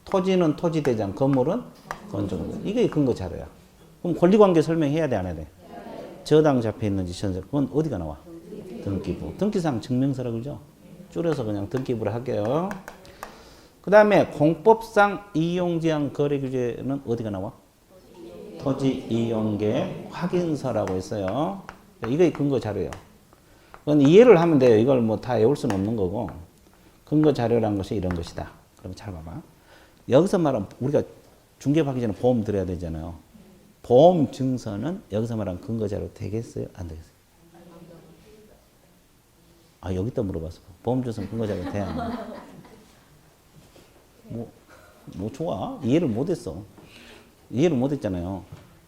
토지는 토지대장, 건물은 건축물. 이게 근거 자료야. 그럼 권리관계 설명해야 돼, 안 해야 돼? 저당 잡혀 있는지 전세. 그건 어디가 나와? 등기부. 등기상 증명서라 그러죠? 줄여서 그냥 등기부를 할게요. 그 다음에 공법상 이용제한 거래규제는 어디가 나와? 토지 이용계획 확인서라고 있어요. 이게 근거 자료예요. 그건 이해를 하면 돼요. 이걸 뭐 다 외울 수는 없는 거고. 근거 자료라는 것이 이런 것이다. 그럼 잘 봐봐. 여기서 말하면 우리가 중개받기 전에 보험 드려야 되잖아요. 보험 증서는 여기서 말하는 근거 자료 되겠어요? 안 되겠어요? 아, 여기다 물어봤어. 보험 증서는 근거 자료 돼야 안 돼? 뭐 좋아. 이해를 못했어. 이해를 못했잖아요.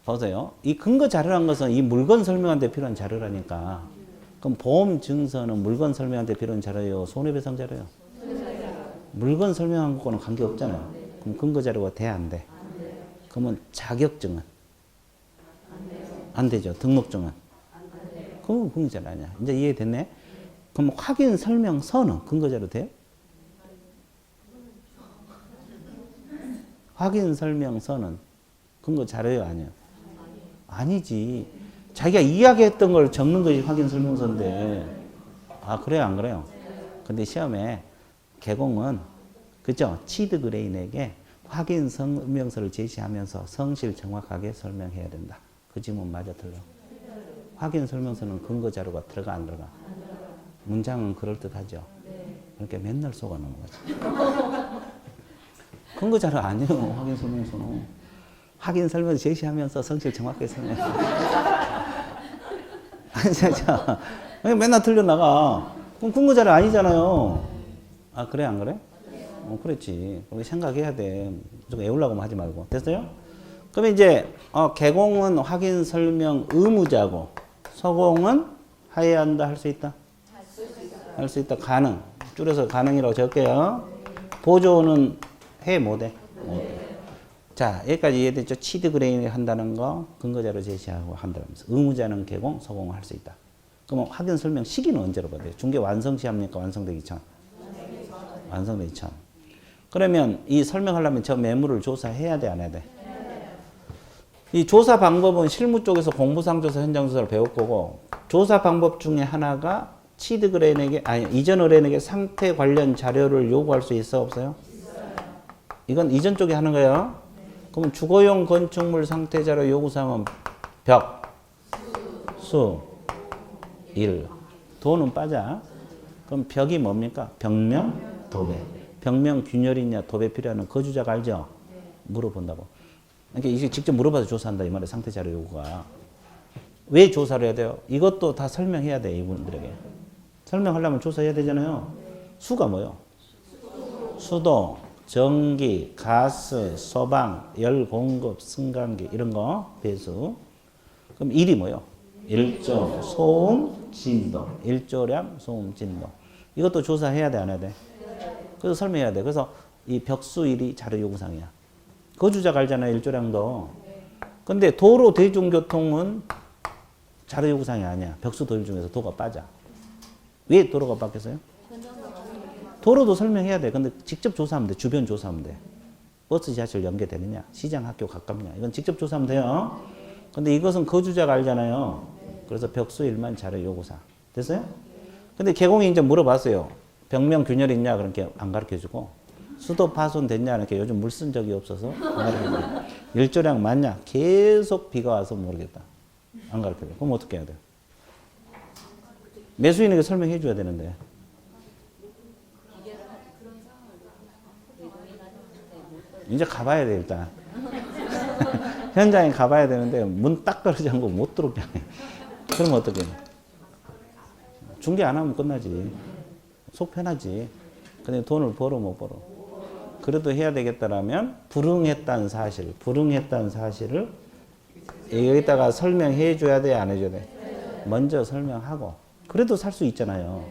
보세요. 이 근거 자료란 것은 이 물건 설명한 데 필요한 자료라니까. 그럼 보험 증서는 물건 설명한 데 필요한 자료예요? 손해배상 자료예요? 물건 설명한 것과는 관계없잖아요. 그럼 근거 자료가 돼? 안 돼? 그러면 자격증은? 안 되죠. 등록증은? 그건 근거 자료 아니야. 이제 이해됐네? 그럼 확인 설명서는 근거 자료 돼요? 확인 설명서는 근거 자료예요, 아니에요? 아니지. 자기가 이야기했던 걸 적는 것이 확인 설명서인데. 아, 그래요, 안 그래요? 근데 시험에 개공은 그죠? 치드그레인에게 확인 설명서를 제시하면서 성실 정확하게 설명해야 된다. 그 질문 맞아, 틀려? 확인 설명서는 근거 자료가 들어가, 안 들어가? 문장은 그럴듯하죠? 그러니까 맨날 속아놓는 거지. 근거 자료 아니에요, 확인 설명서는. 확인 설명서 제시하면서 성실 정확하게 설명해. 아니, 진짜. 맨날 틀려나가. 그럼 근거 자료 아니잖아요. 아, 그래, 안 그래? 그렇지. 우리 생각해야 돼. 무조건 외우려고만 하지 말고. 됐어요? 그럼 이제, 개공은 확인 설명 의무자고, 서공은 하여야 한다, 할 수 있다? 할 수 있다. 가능. 줄여서 가능이라고 적을게요. 보조는 해, 못 해? 못 해. 자, 여기까지 이해됐죠? 치드그레인을 한다는 거, 근거자료 제시하고 한다면서. 의무자는 개공, 서공을 할 수 있다. 그럼 확인 설명 시기는 언제로 봐야 돼요? 중개 완성시 합니까? 완성되기 전? 완성되기 전. 그러면 이 설명하려면 저 매물을 조사해야 돼, 안 해야 돼? 이 조사 방법은 실무 쪽에서 공부상 조사, 현장 조사를 배울 거고, 조사 방법 중에 하나가 치드그레인에게, 아니, 이전 의뢰인에게 상태 관련 자료를 요구할 수 있어, 없어요? 이건 이전 쪽에 하는 거예요. 그럼 주거용 건축물 상태 자료 요구사항은 벽, 수, 일. 도는 빠져. 그럼 벽이 뭡니까? 벽면, 도배. 벽면 균열이냐, 도배 필요한 거주자가 알죠? 물어본다고. 그러니까 이게 직접 물어봐서 조사한다, 이 말이에요. 상태 자료 요구가. 왜 조사를 해야 돼요? 이것도 다 설명해야 돼, 이분들에게. 설명하려면 조사해야 되잖아요. 수가 뭐예요? 수도, 전기, 가스, 소방, 열 공급, 승강기 이런 거 배수. 그럼 일이 뭐예요? 일조, 소음, 진도. 일조량, 소음, 진도. 이것도 조사해야 돼, 안 해야 돼? 그래서 설명해야 돼. 그래서 이 벽수 일이 자료 요구사항이야. 거주자가 알잖아요, 일조량도. 근데 도로 대중교통은 자료 요구사항이 아니야. 벽수 도일 중에서 도가 빠져. 왜 도로가 바뀌었어요? 도로도 설명해야 돼. 근데 직접 조사하면 돼. 주변 조사하면 돼. 버스 지하철 연계되느냐? 시장 학교 가깝냐? 이건 직접 조사하면 돼요. 근데 이것은 거주자가 알잖아요. 그래서 벽수일만 자료 요구사. 됐어요? 근데 개공이 이제 물어봤어요. 벽면 균열 있냐? 그렇게 안 가르쳐주고. 수도 파손 됐냐? 이렇게 요즘 물 쓴 적이 없어서 안 가르쳐주고. 일조량 맞냐? 계속 비가 와서 모르겠다. 안 가르쳐줘. 그럼 어떻게 해야 돼? 매수인에게 설명해 줘야 되는데. 이제 가봐야 돼, 일단. 현장에 가봐야 되는데 문 딱 걸어 잠고 못 들어오게 하네. 그럼 어떻게? 중개 안 하면 끝나지. 속 편하지. 근데 돈을 벌어 못 벌어. 그래도 해야 되겠다라면 불응했다는 사실을 여기다가 설명해 줘야 돼, 안 해줘야 돼? 먼저 설명하고. 그래도 살 수 있잖아요.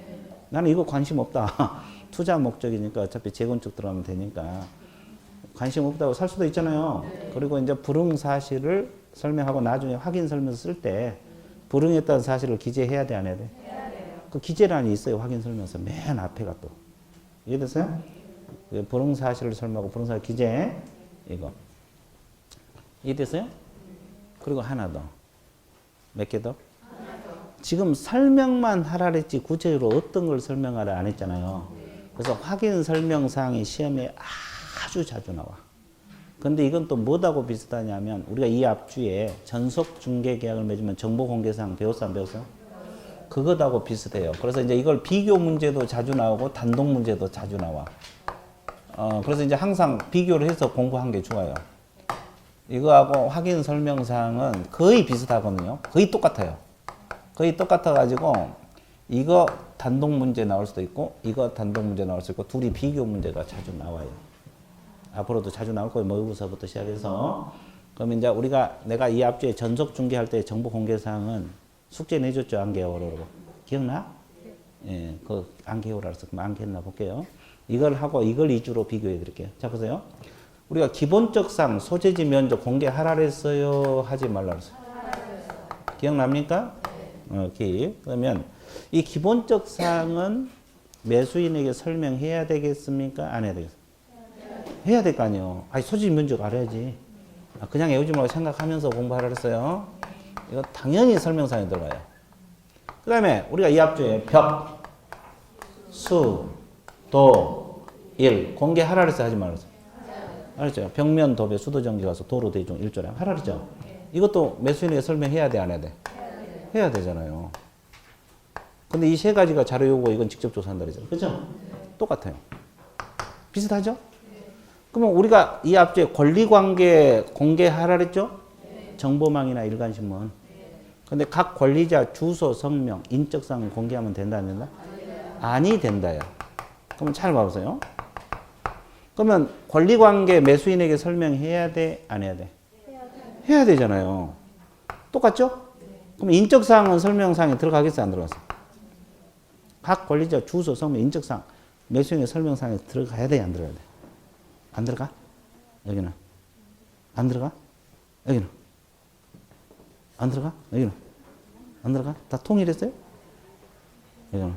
나는 이거 관심 없다. 투자 목적이니까 어차피 재건축 들어가면 되니까. 관심 없다고 살 수도 있잖아요. 그리고 이제 불응 사실을 설명하고 나중에 확인 설명서 쓸 때 불응했다는 사실을 기재해야 돼, 안 해야 돼? 그 기재란이 있어요. 확인 설명서 맨 앞에가 또. 이해됐어요? 불응 사실을 설명하고 불응 사실 기재 이거. 이해됐어요? 그리고 하나 더. 몇 개 더? 지금 설명만 하라 그랬지 구체적으로 어떤 걸 설명하라 안 했잖아요. 그래서 확인 설명사항이 시험에 아주 자주 나와. 근데 이건 또 뭐하고 비슷하냐면 우리가 이 앞주에 전속 중개 계약을 맺으면 정보 공개사항 배웠어 안 배웠어? 그것하고 비슷해요. 그래서 이제 이걸 비교 문제도 자주 나오고 단독 문제도 자주 나와. 그래서 이제 항상 비교를 해서 공부한 게 좋아요. 이거하고 확인 설명사항은 거의 비슷하거든요. 거의 똑같아요. 거의 똑같아가지고 이거 단독 문제 나올 수도 있고 이거 단독 문제 나올 수 있고 둘이 비교 문제가 자주 나와요. 앞으로도 자주 나올 거예요. 모의고사부터 시작해서. 그럼 이제 내가 이 앞주에 전속 중개할 때 정보 공개 사항은 숙제 내줬죠. 안 개월으로. 기억나? 예, 안 개월이라서 그럼 안 개웠나 볼게요. 이걸 하고 이걸 위주로 비교해 드릴게요. 자, 보세요. 우리가 기본적 사항, 소재지 면적 공개하라 그랬어요? 하지 말라 그랬어요? 기억납니까? 오케이. 그러면 이 기본적 사항은 매수인에게 설명해야 되겠습니까? 안 해야 되겠습니까? 해야 될 거 아니에요. 아니, 소재지 면적 알아야지. 그냥 외우지 말고 생각하면서 공부하라 그랬어요. 이거 당연히 설명사항에 들어가요. 그 다음에 우리가 이 앞주에 벽, 수, 도, 일 공개하라 그랬어요? 하지 말라 그랬어요? 알았죠? 벽면, 도배, 수도, 전기, 가서 도로, 대중, 일조량 하라 그랬죠? 이것도 매수인에게 설명해야 돼, 안 해야 돼? 해야 되잖아요. 근데 이 세 가지가 자료 요구 이건 직접 조사한다 그러죠. 그죠? 똑같아요. 비슷하죠? 그러면 우리가 이 앞주에 권리관계 공개하라 그랬죠? 정보망이나 일간신문. 근데 각 권리자 주소, 성명, 인적사항 공개하면 된다, 안 된다? 아니, 된다요. 그러면 잘 봐보세요. 그러면 권리관계 매수인에게 설명해야 돼, 안 해야 돼? 해야 되잖아요. 똑같죠? 그럼 인적사항은 설명사항에 들어가겠어요, 안 들어갔어요? 각 권리자 주소, 성명, 인적사항 매수인의 설명사항에 들어가야 돼, 안 들어가야 돼? 안 들어가? 여기는? 안 들어가? 여기는? 안 들어가? 여기는? 안 들어가? 다 통일했어요? 여기는?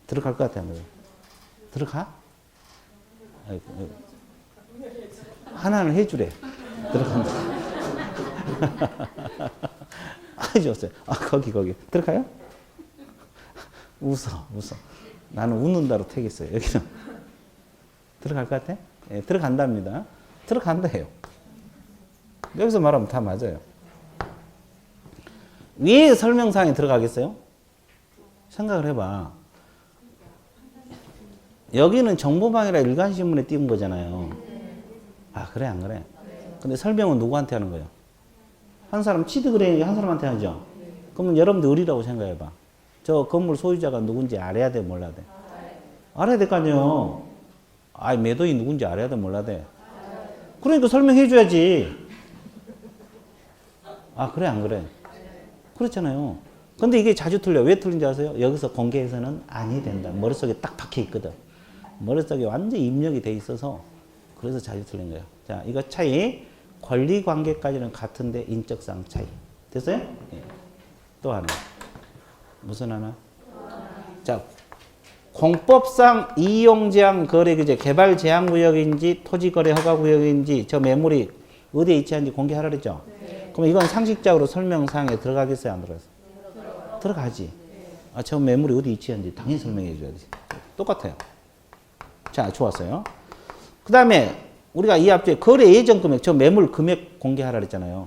들어갈 것 같아, 안 들어가? 들어가? 하나는 해주래. 들어간다. 아, 좋았어요. 거기. 들어가요? 웃어. 나는 웃는다로 택했어요. 여기는. 들어갈 것 같아? 예, 들어간답니다. 들어간다 해요. 여기서 말하면 다 맞아요. 위에 설명사항에 들어가겠어요? 생각을 해봐. 여기는 정보망이라 일간신문에 띄운 거잖아요. 그래, 안 그래? 근데 설명은 누구한테 하는 거예요? 한 사람 취득을 한 사람한테 하죠? 그러면 여러분들 의리라고 생각해봐. 저 건물 소유자가 누군지 알아야 돼, 몰라야 돼? 알아야 될 거 아니에요. 매도인 누군지 알아야 돼, 몰라야 돼? 그러니까 설명해 줘야지. 그래, 안 그래? 그렇잖아요. 근데 이게 자주 틀려. 왜 틀린지 아세요? 여기서 공개해서는 아니 된다. 머릿속에 딱 박혀 있거든. 머릿속에 완전히 입력이 돼 있어서 그래서 자주 틀린 거예요. 자, 이거 차이. 권리 관계까지는 같은데 인적사항 차이. 됐어요? 예. 또 하나. 무슨 하나? 자, 공법상 이용제한 거래규제 개발 제한 구역인지 토지거래 허가 구역인지 저 매물이 어디에 위치한지 공개하라 그랬죠? 네. 그럼 이건 상식적으로 설명사항에 들어가겠어요? 안 들어가겠어요? 들어가지. 저 매물이 어디 위치한지 당연히 설명해 줘야지. 똑같아요. 자, 좋았어요. 그 다음에 우리가 이 앞에 거래 예정 금액, 저 매물 금액 공개하라 그랬잖아요.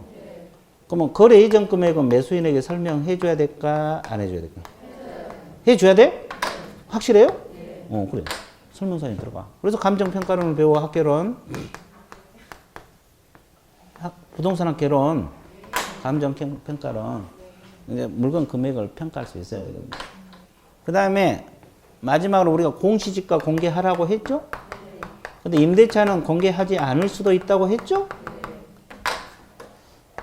그러면 거래 예정 금액은 매수인에게 설명해 줘야 될까? 안 해줘야 될까? 해 줘야 돼? 확실해요? 그래. 설명사항에 들어가. 그래서 감정평가론을 배워 학개론. 부동산 개론, 감정 평가론 이제 물건 금액을 평가할 수 있어야 되거든요. 그 다음에 마지막으로 우리가 공시지가 공개하라고 했죠? 근데 임대차는 공개하지 않을 수도 있다고 했죠?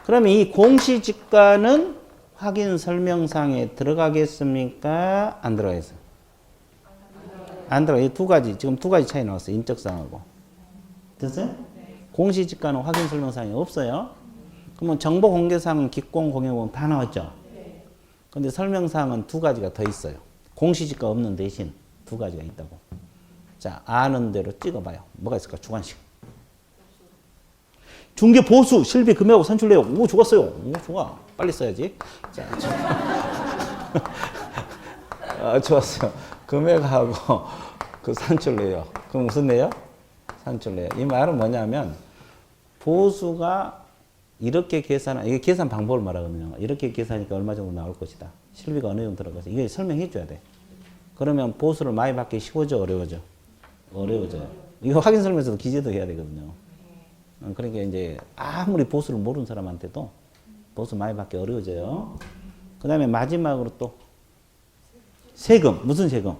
그러면 이 공시지가는 확인 설명상에 들어가겠습니까? 안 들어가겠어요? 안 들어가. 이 두 가지, 지금 두 가지 차이 나왔어요. 인적사항하고. 됐어요? 공시지가는 확인 설명상에 없어요. 그러면 정보 공개사항은 기권 공개본 다 나왔죠? 근데 설명사항은 두 가지가 더 있어요. 공시지가 없는 대신 두 가지가 있다고. 자, 아는 대로 찍어봐요. 뭐가 있을까? 주관식. 중개 보수, 실비 금액하고 산출 내용. 오, 좋았어요. 오, 좋아. 빨리 써야지. 자, 좋았어요. 금액하고 그 산출 내용. 그럼 무슨 내용? 산출 내용. 이 말은 뭐냐면 보수가 이렇게 계산한, 이게 계산 방법을 말하거든요. 이렇게 계산하니까 얼마 정도 나올 것이다. 실비가 어느 정도 들어가서. 이게 설명해 줘야 돼. 그러면 보수를 많이 받기 쉬워져, 어려워져? 어려워져요. 이거 확인 설명서도 기재도 해야 되거든요. 그러니까 이제 아무리 보수를 모르는 사람한테도 보수 많이 받기 어려워져요. 그 다음에 마지막으로 또 세금. 무슨 세금?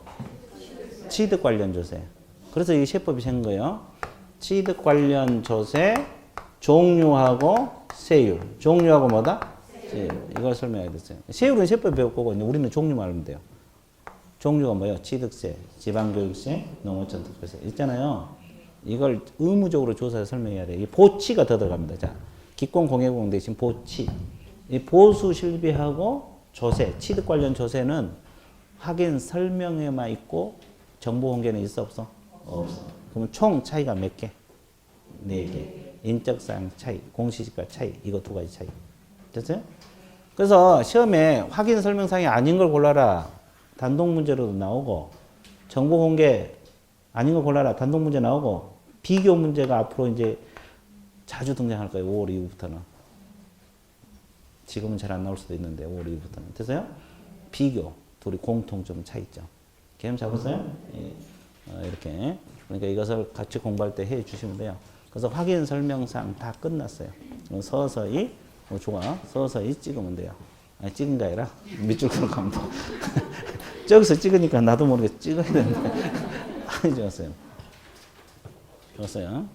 취득 관련 조세. 그래서 이 세법이 생긴 거예요. 취득 관련 조세, 종류하고 세율. 종류하고 뭐다? 세율. 이걸 설명해야 됐어요. 세율은 세법 배울 거고 우리는 종류만 알면 돼요. 종류가 뭐예요? 취득세, 지방교육세, 농어촌 특별세 있잖아요. 이걸 의무적으로 조사해서 설명해야 돼요. 이 보치가 더 들어갑니다. 자, 기권공예공 대신 보치. 이 보수 실비하고 조세, 취득 관련 조세는 확인 설명에만 있고 정보 공개는 있어 없어? 없어. 그러면 총 차이가 몇 개? 4개. 인적사항 차이, 공시지가 차이, 이거 두 가지 차이. 됐어요? 그래서 시험에 확인 설명상이 아닌 걸 골라라. 단독 문제로도 나오고, 정보 공개 아닌 걸 골라라. 단독 문제 나오고, 비교 문제가 앞으로 이제 자주 등장할 거예요. 5월 이후부터는. 지금은 잘 안 나올 수도 있는데 5월 이후부터는. 됐어요? 비교. 둘이 공통점 차이점. 개념 잡았어요? 예. 이렇게. 그러니까 이것을 같이 공부할 때 해 주시면 돼요. 그래서 확인 설명상 다 끝났어요. 서서히, 좋아. 서서히 찍으면 돼요. 아니, 찍은 게 아니라 밑줄 그어 가면 돼. 저기서 찍으니까 나도 모르게 찍어야 되는데. 아니, 좋았어요. 좋았어요.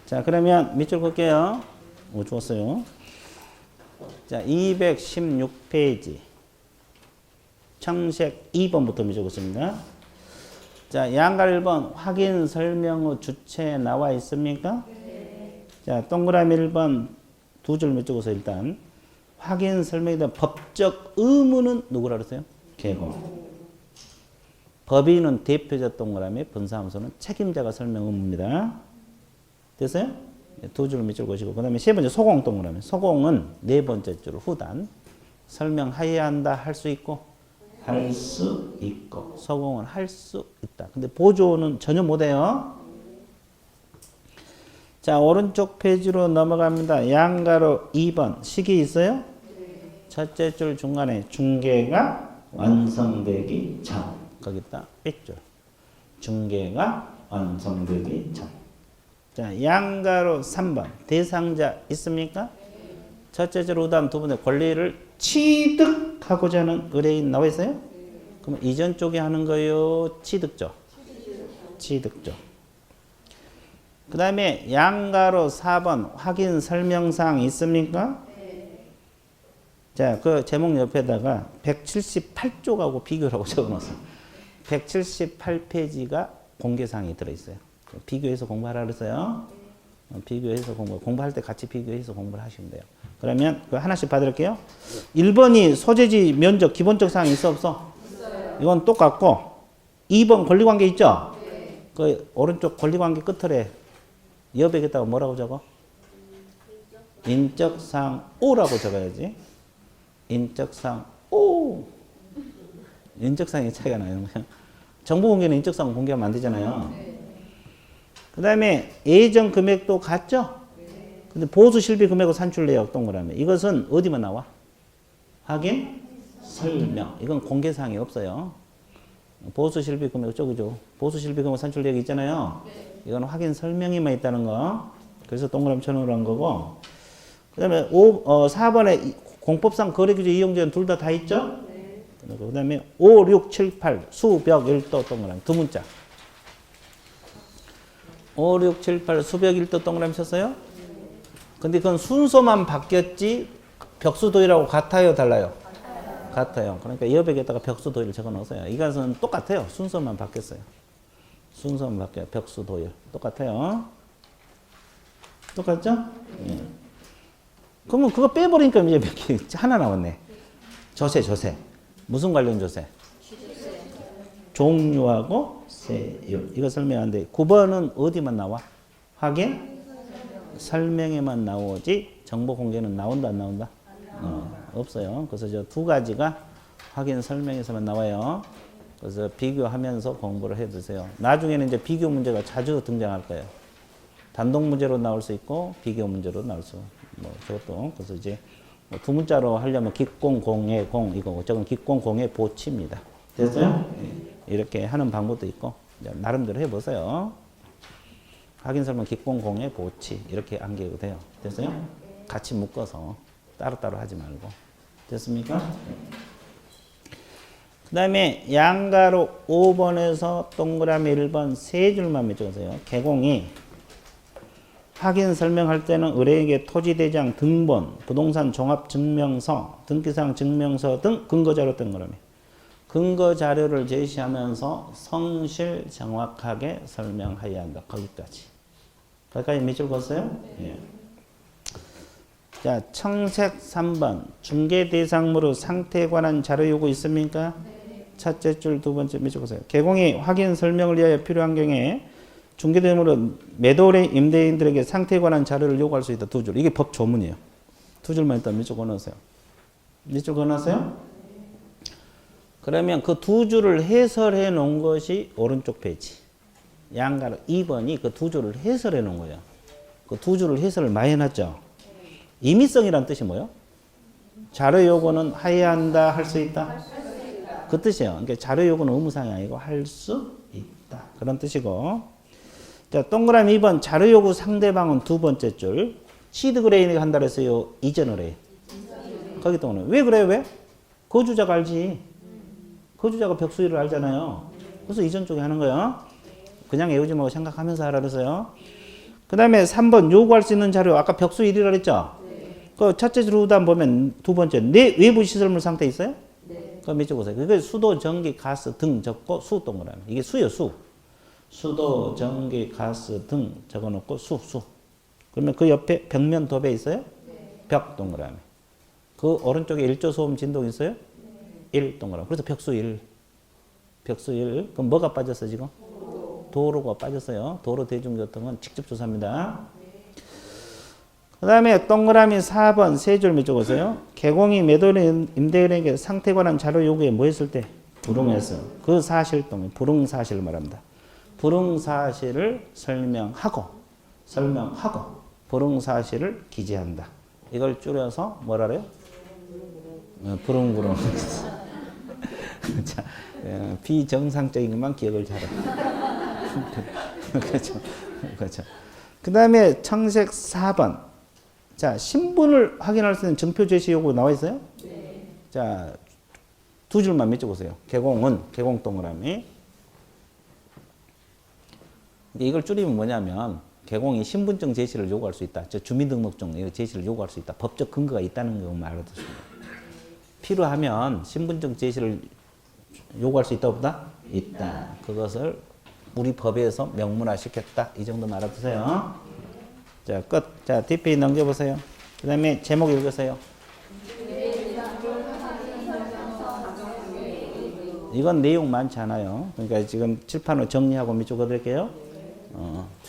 자, 그러면 밑줄 그을게요. 오, 좋았어요. 자, 216페이지. 청색 2번부터 밑줄 긋습니다. 자, 양갈 1번 확인 설명의 주체 나와 있습니까? 네. 자, 동그라미 1번 두 줄 밑줄 그어서 일단 확인 설명에 대한 법적 의무는 누구라 그랬어요? 개공. 법인은 대표자 동그라미, 분사함수는 책임자가 설명 의무입니다. 됐어요? 두 줄 밑줄 그으시고 그 다음에 세 번째 소공 동그라미. 소공은 네 번째 줄 후단. 설명해야 한다, 할 수 있고 할 수 있고 소공은 할 수 있다. 근데 보조는 전혀 못해요. 자, 오른쪽 페이지로 넘어갑니다. 양가로 2번 식이 있어요? 첫째 줄 중간에 중개가 완성되기 전. 거기다 삐줄. 중개가 완성되기 전. 자, 양가로 3번 대상자 있습니까? 첫째 줄 후단 두 번째 권리를 취득하고자 하는 의뢰인 나와 있어요? 그럼 이전 쪽에 하는 거요? 취득죠? 취득죠. 그 다음에 양가로 4번 확인 설명사항 있습니까? 자, 그 제목 옆에다가 178쪽하고 비교를 하고 적어놨어요. 178페이지가 공개사항이 들어있어요. 비교해서 공부하라 그랬어요. 비교해서 공부할 때 같이 비교해서 공부를 하시면 돼요. 그러면 그 하나씩 받을게요. 1번이 소재지 면적 기본적 사항이 있어 없어? 있어요. 이건 똑같고 2번 권리관계 있죠? 네. 그 오른쪽 권리관계 끝에 여백에다가 뭐라고 적어? 인적사항 O라고 적어야지. 인적사항 O. 인적사항이 차이가 나요. 정보 공개는 인적사항 공개하면 안 되잖아요. 그 다음에 예정 금액도 같죠? 근데 보수 실비 금액을 산출 내역 동그라미. 이것은 어디만 나와? 확인 설명. 이건 공개사항이 없어요. 보수 실비 금액 저기죠. 보수 실비 금액 산출 내역이 있잖아요. 이건 확인 설명이만 있다는 거. 그래서 동그라미 쳐놓으한 거고. 그 다음에 4번에 공법상 거래규제 이용제는 둘 다 있죠? 그 다음에 5, 6, 7, 8 수벽 1도 동그라미 두 문자. 5, 6, 7, 8 수벽 1도 동그라미 쳤어요? 근데 그건 순서만 바뀌었지 벽수도일하고 같아요, 달라요? 같아요. 그러니까 여백에다가 벽수도일 적어 놓으세요. 이것은 똑같아요. 순서만 바뀌었어요. 순서만 바뀌어요. 벽수도일 똑같아요. 똑같죠? 예. 그러면 그거 빼버리니까 이제 몇 개 하나 나왔네. 조세. 무슨 관련 조세? 종류하고 세율. 이거 설명하는데 9번은 어디만 나와? 확인? 설명에만 나오지 정보 공개는 나온다 안 나온다? 없어요. 그래서 저 두 가지가 확인 설명에서만 나와요. 그래서 비교하면서 공부를 해두세요. 나중에는 이제 비교 문제가 자주 등장할 거예요. 단독 문제로 나올 수 있고 비교 문제로 나올 수 저것도. 그래서 이제 두 문자로 하려면 기공공의 공 이거고 저건 기공공의 보치입니다. 됐어요? 이렇게 하는 방법도 있고 나름대로 해보세요. 확인 설명 기공공의 보치 이렇게 암기해도 돼요. 됐어요? 같이 묶어서 따로따로 하지 말고. 됐습니까? 그 다음에 양가로 5번에서 동그라미 1번 세 줄만 적으세요. 개공이 확인 설명할 때는 의뢰에게 토지대장 등본, 부동산 종합증명서, 등기사항 증명서 등 근거자료 동그라미. 근거자료를 제시하면서 성실 정확하게 설명해야 한다. 거기까지. 거기까지 몇 줄 걷어요? 예. 자, 청색 3번. 중개 대상물의 상태에 관한 자료 요구 있습니까? 첫째 줄 두 번째 몇 줄 보세요. 개공이 확인 설명을 위하여 필요한 경우에 중개 대상물은 매도의 임대인들에게 상태에 관한 자료를 요구할 수 있다. 두 줄. 이게 법 조문이에요. 두 줄만 일단 몇 줄 건너세요. 몇 줄 건너세요? 그러면 그 두 줄을 해설해 놓은 것이 오른쪽 페이지. 양가로 2번이 그 두 줄을 해설해 놓은 거예요. 그 두 줄을 해설을 많이 해놨죠. 임의성이란 뜻이 뭐예요? 자료 요구는 해야 한다, 할 수 있다? 그 뜻이에요. 그러니까 자료 요구는 의무사항이 아니고 할 수 있다. 그런 뜻이고. 자, 동그라미 2번 자료 요구 상대방은 두 번째 줄. 시드 그레이가 한다 그랬어요. 이전을 해. 거기 동그라미. 왜 그래요? 왜? 거주자가 알지. 거주자가 벽수위를 알잖아요. 그래서 이전 쪽에 하는 거예요. 그냥 외우지 말고 생각하면서 하라 그랬어요. 그 다음에 3번 요구할 수 있는 자료. 아까 벽수 1이라 그랬죠? 그 첫째 줄 후단 보면 두 번째 내 외부 시설물 상태 있어요? 네. 그거 몇 줄 보세요. 그게 수도, 전기, 가스 등 적고 수 동그라미. 이게 수요, 수. 수도, 전기, 가스 등 적어놓고 수. 그러면 그 옆에 벽면 도배 있어요? 네. 벽 동그라미. 그 오른쪽에 일조 소음 진동 있어요? 네. 1 동그라미. 그래서 벽수 1. 벽수 1. 그럼 뭐가 빠졌어 지금? 도로가 빠졌어요. 도로 대중교통은 직접 조사합니다. 그 다음에 동그라미 4번 세 줄 몇 줄 보세요. 개공이 매도인 임대인에게 상태 관한 자료 요구에 뭐 했을 때? 불응했어. 그 사실 동의 불응사실을 말합니다. 불응사실을 설명하고 불응사실을 기재한다. 이걸 줄여서 뭐라 그래요? 불응불응. 자, 비정상적인 것만 기억을 잘해. 그렇죠. 그 다음에 청색 4번. 자, 신분을 확인할 수 있는 증표 제시 요구 나와 있어요? 네. 자, 두 줄만 몇 줄 보세요. 개공은, 개공 동그라미. 이걸 줄이면 뭐냐면, 개공이 신분증 제시를 요구할 수 있다. 주민등록증 이거 제시를 요구할 수 있다. 법적 근거가 있다는 것만 알아두시면 돼요. 필요하면 신분증 제시를 요구할 수 있다, 없다? 있다. 그것을 우리 법에서 명문화 시켰다. 이 정도만 알아두세요. 자, 끝. 자, 뒷페이지 넘겨보세요. 그 다음에 제목 읽으세요. 이건 내용 많지 않아요. 그러니까 지금 칠판으로 정리하고 밑줄 그어드릴게요.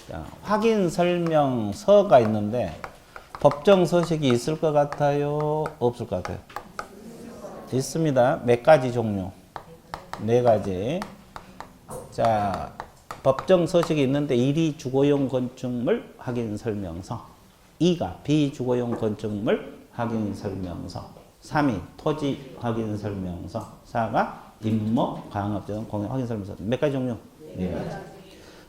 자, 확인 설명서가 있는데 법정 서식이 있을 것 같아요? 없을 것 같아요? 있습니다. 몇 가지 종류. 4가지. 자, 법정 서식이 있는데 1이 주거용 건축물 확인 설명서, 2가 비주거용 건축물 확인 설명서, 3이 토지 확인 설명서, 4가 임모 광업재정 공용 확인 설명서. 몇 가지 종류? 4가지.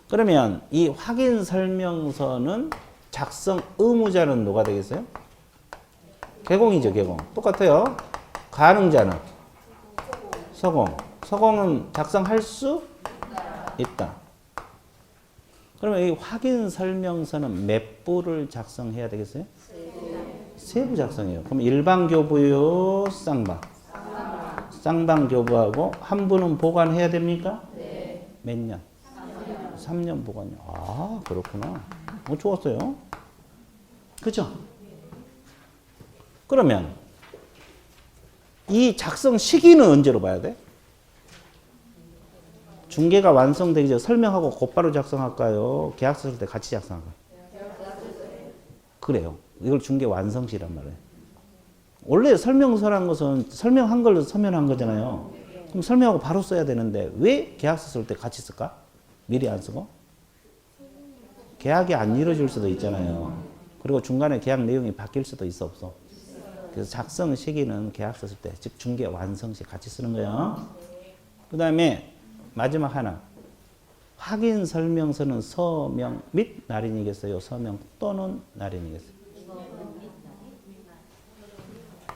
그러면 이 확인 설명서는 작성 의무자는 누가 되겠어요? 개공이죠, 개공. 똑같아요. 가능자는 서공. 서공은 작성할 수 있다. 그러면 이 확인 설명서는 몇 부를 작성해야 되겠어요? 세 부 작성해요. 그럼 일반 교부요, 쌍방. 쌍방 교부하고 한 부는 보관해야 됩니까? 몇 년? 3년 보관요. 아, 그렇구나. 좋았어요. 그죠? 그러면 이 작성 시기는 언제로 봐야 돼? 중개가 완성되기 전에 설명하고 곧바로 작성할까요? 계약서 쓸 때 같이 작성할까요? 그래요. 이걸 중개 완성시란 말이에요. 원래 설명서란 것은 설명한 걸 서면한 거잖아요. 그럼 설명하고 바로 써야 되는데 왜 계약서 쓸 때 같이 쓸까? 미리 안 쓰고? 계약이 안 이루어질 수도 있잖아요. 그리고 중간에 계약 내용이 바뀔 수도 있어, 없어? 그래서 작성 시기는 계약서 쓸 때, 즉 중개 완성시 같이 쓰는 거예요. 그 다음에 마지막 하나. 확인 설명서는 서명 및 날인이겠어요? 서명 또는 날인이겠어요?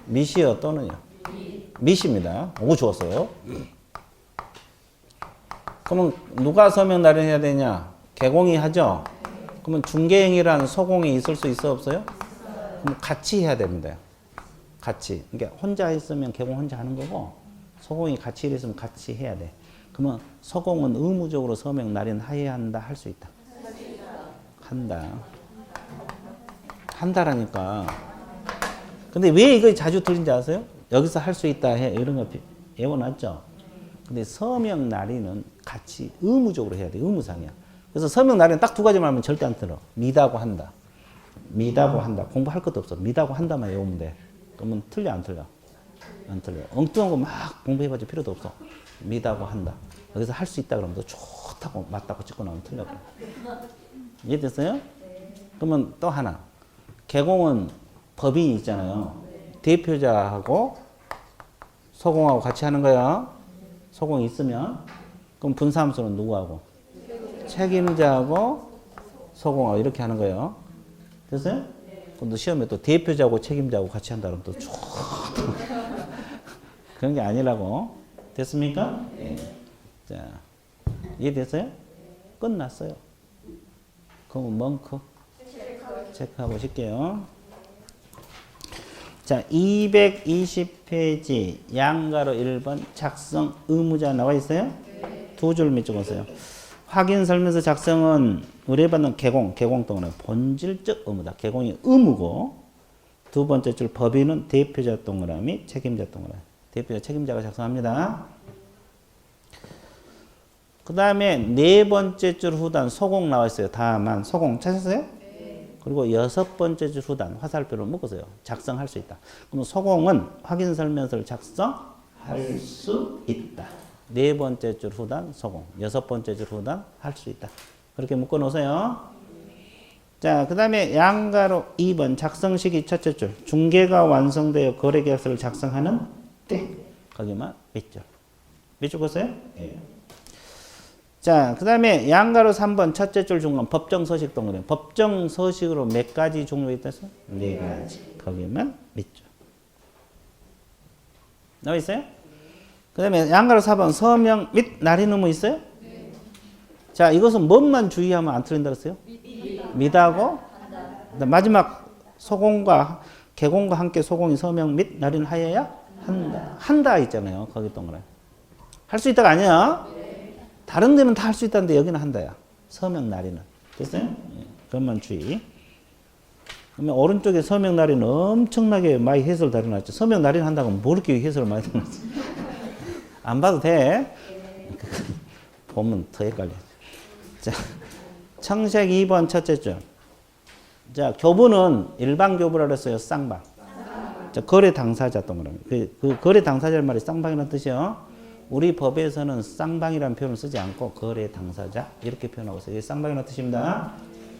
밋이요 또는요? 밋입니다. 오, 좋았어요. 그러면 누가 서명 날인해야 되냐? 개공이 하죠? 그러면 중개행위라는 소공이 있을 수 있어 없어요? 그럼 같이 해야 됩니다. 같이. 그러니까 혼자 있으면 개공 혼자 하는 거고 소공이 같이 있으면 같이 해야 돼. 그러면 소공은 의무적으로 서명 날인 하여야 한다, 할 수 있다. 한다. 한다라니까. 근데 왜 이거 자주 틀린지 아세요? 여기서 할 수 있다 해 이런 거 외워놨죠. 근데 서명 날인은 같이 의무적으로 해야 돼. 의무상이야. 그래서 서명 날인은 딱 두 가지만 하면 절대 안 틀어. 미다고 한다. 미다고 한다. 공부할 것도 없어. 미다고 한다만 외우면 돼. 그러면 틀려 안 틀려? 안 틀려. 엉뚱한 거 막 공부해봐줄 필요도 없어. 미다고 한다. 여기서 할 수 있다 그러면 너 좋다고 맞다고 찍고 나오면 틀려. 이해됐어요? 그러면 또 하나. 개공은 법인이 있잖아요. 대표자하고 소공하고 같이 하는 거야. 소공이 있으면. 그럼 분사함수는 누구하고? 책임자하고 소공하고 이렇게 하는 거예요. 됐어요? 그럼 또 시험에 또 대표자하고 책임자하고 같이 한다 그러면 또 그런 게 아니라고. 됐습니까? 예. 자, 이해됐어요? 끝났어요. 그러면 멍크 체크하고 쉴게요. 자, 220페이지 양가로 1번 작성 의무자 나와 있어요? 두 줄 밑 적었어요. 확인 설명서 작성은 의뢰받는 개공 동그라미 본질적 의무다. 개공이 의무고 두 번째 줄 법인은 대표자 동그라미 책임자 동그라미. 대표자 책임자가 작성합니다. 그 다음에 네 번째 줄 후단 소공 나와 있어요. 다만 소공 찾았어요? 그리고 여섯 번째 줄 후단 화살표를 묶으세요. 작성할 수 있다. 그럼 소공은 확인 설명서를 작성할 수 있다. 네 번째 줄 후단 소공, 여섯 번째 줄 후단 할 수 있다. 그렇게 묶어 놓으세요. 자, 그 다음에 양가로 2번 작성 시기 첫째 줄 중개가 완성되어 거래계약서를 작성하는 때 거기만 밑줄. 밑줄 긋어요? 예. 자, 그 다음에 양가로 3번 첫째 줄 중간 법정서식 동그라미. 법정서식으로 몇 가지 종류가 있다서? 네 가지. 거기만 밑줄. 나와 있어요? 그 다음에 양가로 4번 서명 및 날인 의무 있어요? 네. 자, 이것은 뭔만 주의하면 안 틀린다 그랬어요? 밋하고 마지막 소공과 개공과 함께 소공이 서명 및 날인 하여야 한다. 한다 있잖아요. 거기 동그라미. 할 수 있다가 아니야. 다른 데는 다 할 수 있다는데 여기는 한다야. 서명 날인은. 됐어요? 예, 그것만 주의. 그러면 오른쪽에 서명 날인 엄청나게 많이 해설 다뤄놨죠. 서명 날인 한다고 뭐 이렇게 해설을 많이 다뤄놨지? 안 봐도 돼. 보면 더 헷갈려. 자, 청색 2번 첫째 줄. 자, 교부는 일반 교부라고 했어요. 쌍방. 자, 거래 당사자 동그라미. 그 거래 당사자의 말이 쌍방이라는 뜻이요. 우리 법에서는 쌍방이라는 표현을 쓰지 않고 거래 당사자 이렇게 표현하고 있어요. 이게 쌍방이라는 뜻입니다.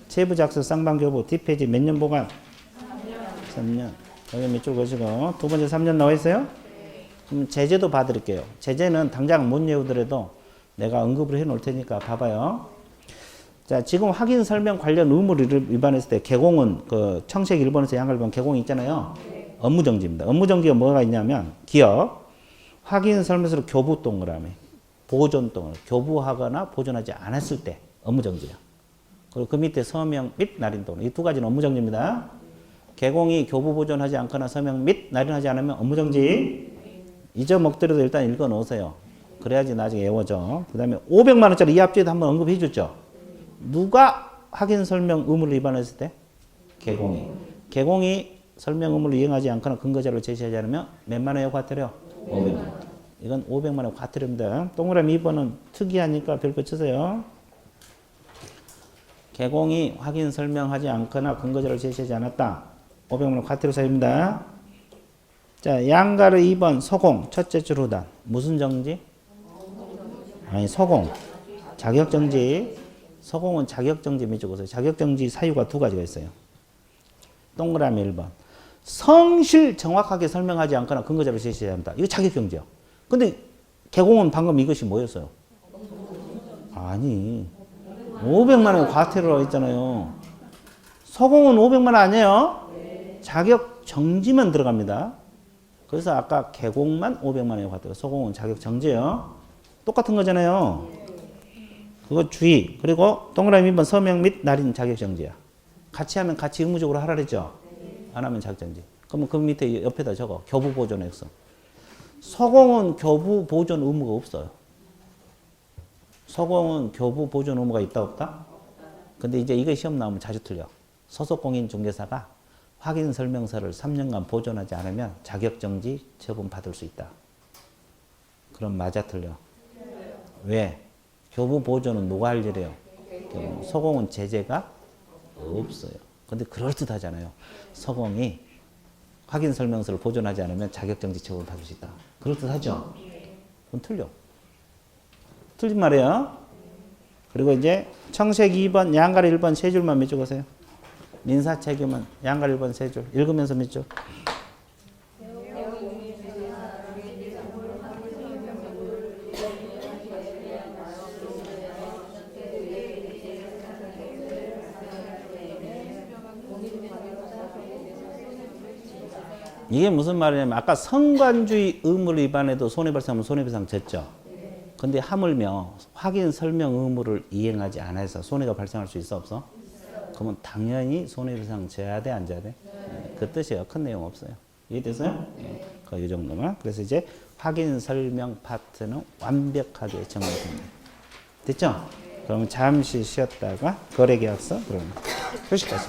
세부작성 쌍방 교부 뒷페이지 몇 년 보관? 3년. 여기 밑줄 그시고 두 번째 3년 나와 있어요? 그럼 제재도 봐드릴게요. 제재는 당장 못 외우더라도 내가 언급을 해 놓을 테니까 봐봐요. 자, 지금 확인 설명 관련 의무를 위반했을 때 개공은 그 청색 1번에서 양가 1번 개공이 있잖아요. 업무 정지입니다. 업무 정지가 뭐가 있냐면 기업 확인 설명서로 교부 동그라미 보존 동그라미 교부하거나 보존하지 않았을 때 업무 정지예요. 그리고 그 밑에 서명 및 날인 동그라미 이 두 가지는 업무 정지입니다. 개공이 교부 보존하지 않거나 서명 및 날인하지 않으면 업무 정지. 잊어먹더라도 일단 읽어 놓으세요. 그래야지 나중에 외워져. 그 다음에 500만 원짜리 이 앞뒤에도 한번 언급해 줬죠. 누가 확인 설명 의무를 위반했을 때? 개공이. 개공이 설명 의무를 이행하지 않거나 근거자료를 제시하지 않으면 몇만 원의 과태료? 500만 원. 이건 500만 원 과태료입니다. 동그라미 2번은 특이하니까 별거 치세요. 개공이 확인 설명하지 않거나 근거자료를 제시하지 않았다. 500만 원 과태료 사유입니다. 자, 양가르 2번 서공 첫째 줄 후단 무슨 정지? 아니 서공 자격정지. 서공은 자격정지 밑줄 그어서 자격정지 사유가 두 가지가 있어요. 동그라미 1번 성실 정확하게 설명하지 않거나 근거자료를 제시해야 한다. 이거 자격정지요. 근데 개공은 방금 이것이 뭐였어요? 아니 500만 원 과태료라고 했잖아요. 서공은 500만 원 아니에요? 자격정지만 들어갑니다. 그래서 아까 개공만 500만 원의 과태료, 서공은 자격정지예요. 똑같은 거잖아요. 그거 주의. 그리고 동그라미 2번 서명 및 날인 자격정지야. 같이 하면 같이 의무적으로 하라 그랬죠? 안 하면 자격정지. 그러면 그 밑에 옆에다 적어. 교부 보존 액수. 서공은 교부 보존 의무가 없어요. 서공은 교부 보존 의무가 있다 없다? 근데 이제 이거 시험 나오면 자주 틀려. 소속 공인 중개사가 확인 설명서를 3년간 보존하지 않으면 자격정지 처분 받을 수 있다. 그럼 맞아 틀려? 왜? 교부 보존은 누가 할 일이에요? 서공은 제재가 없어요. 근데 그럴듯하잖아요. 서공이 확인 설명서를 보존하지 않으면 자격정지 처분 받을 수 있다. 그럴듯하죠? 그건 틀려. 틀린 말이에요. 그리고 이제 청색 2번, 양가리 1번 세 줄만 몇 줄 가세요. 민사 책임은 양가리 1번 세 줄. 읽으면서 몇 줄. 이게 무슨 말이냐면 아까 성관주의 의무를 위반해도 손해배상하면 손해배상 졌죠. 근데 하물며 확인 설명 의무를 이행하지 않아서 손해가 발생할 수 있어 없어? 그러면 당연히 손해배상 져야 돼 안 져야 돼? 그 뜻이에요. 큰 내용 없어요. 이해됐어요? 이 정도만. 그래서 이제 확인 설명 파트는 완벽하게 정리됩니다. 됐죠? 그러면 잠시 쉬었다가 거래계약서 그러면 표시까지.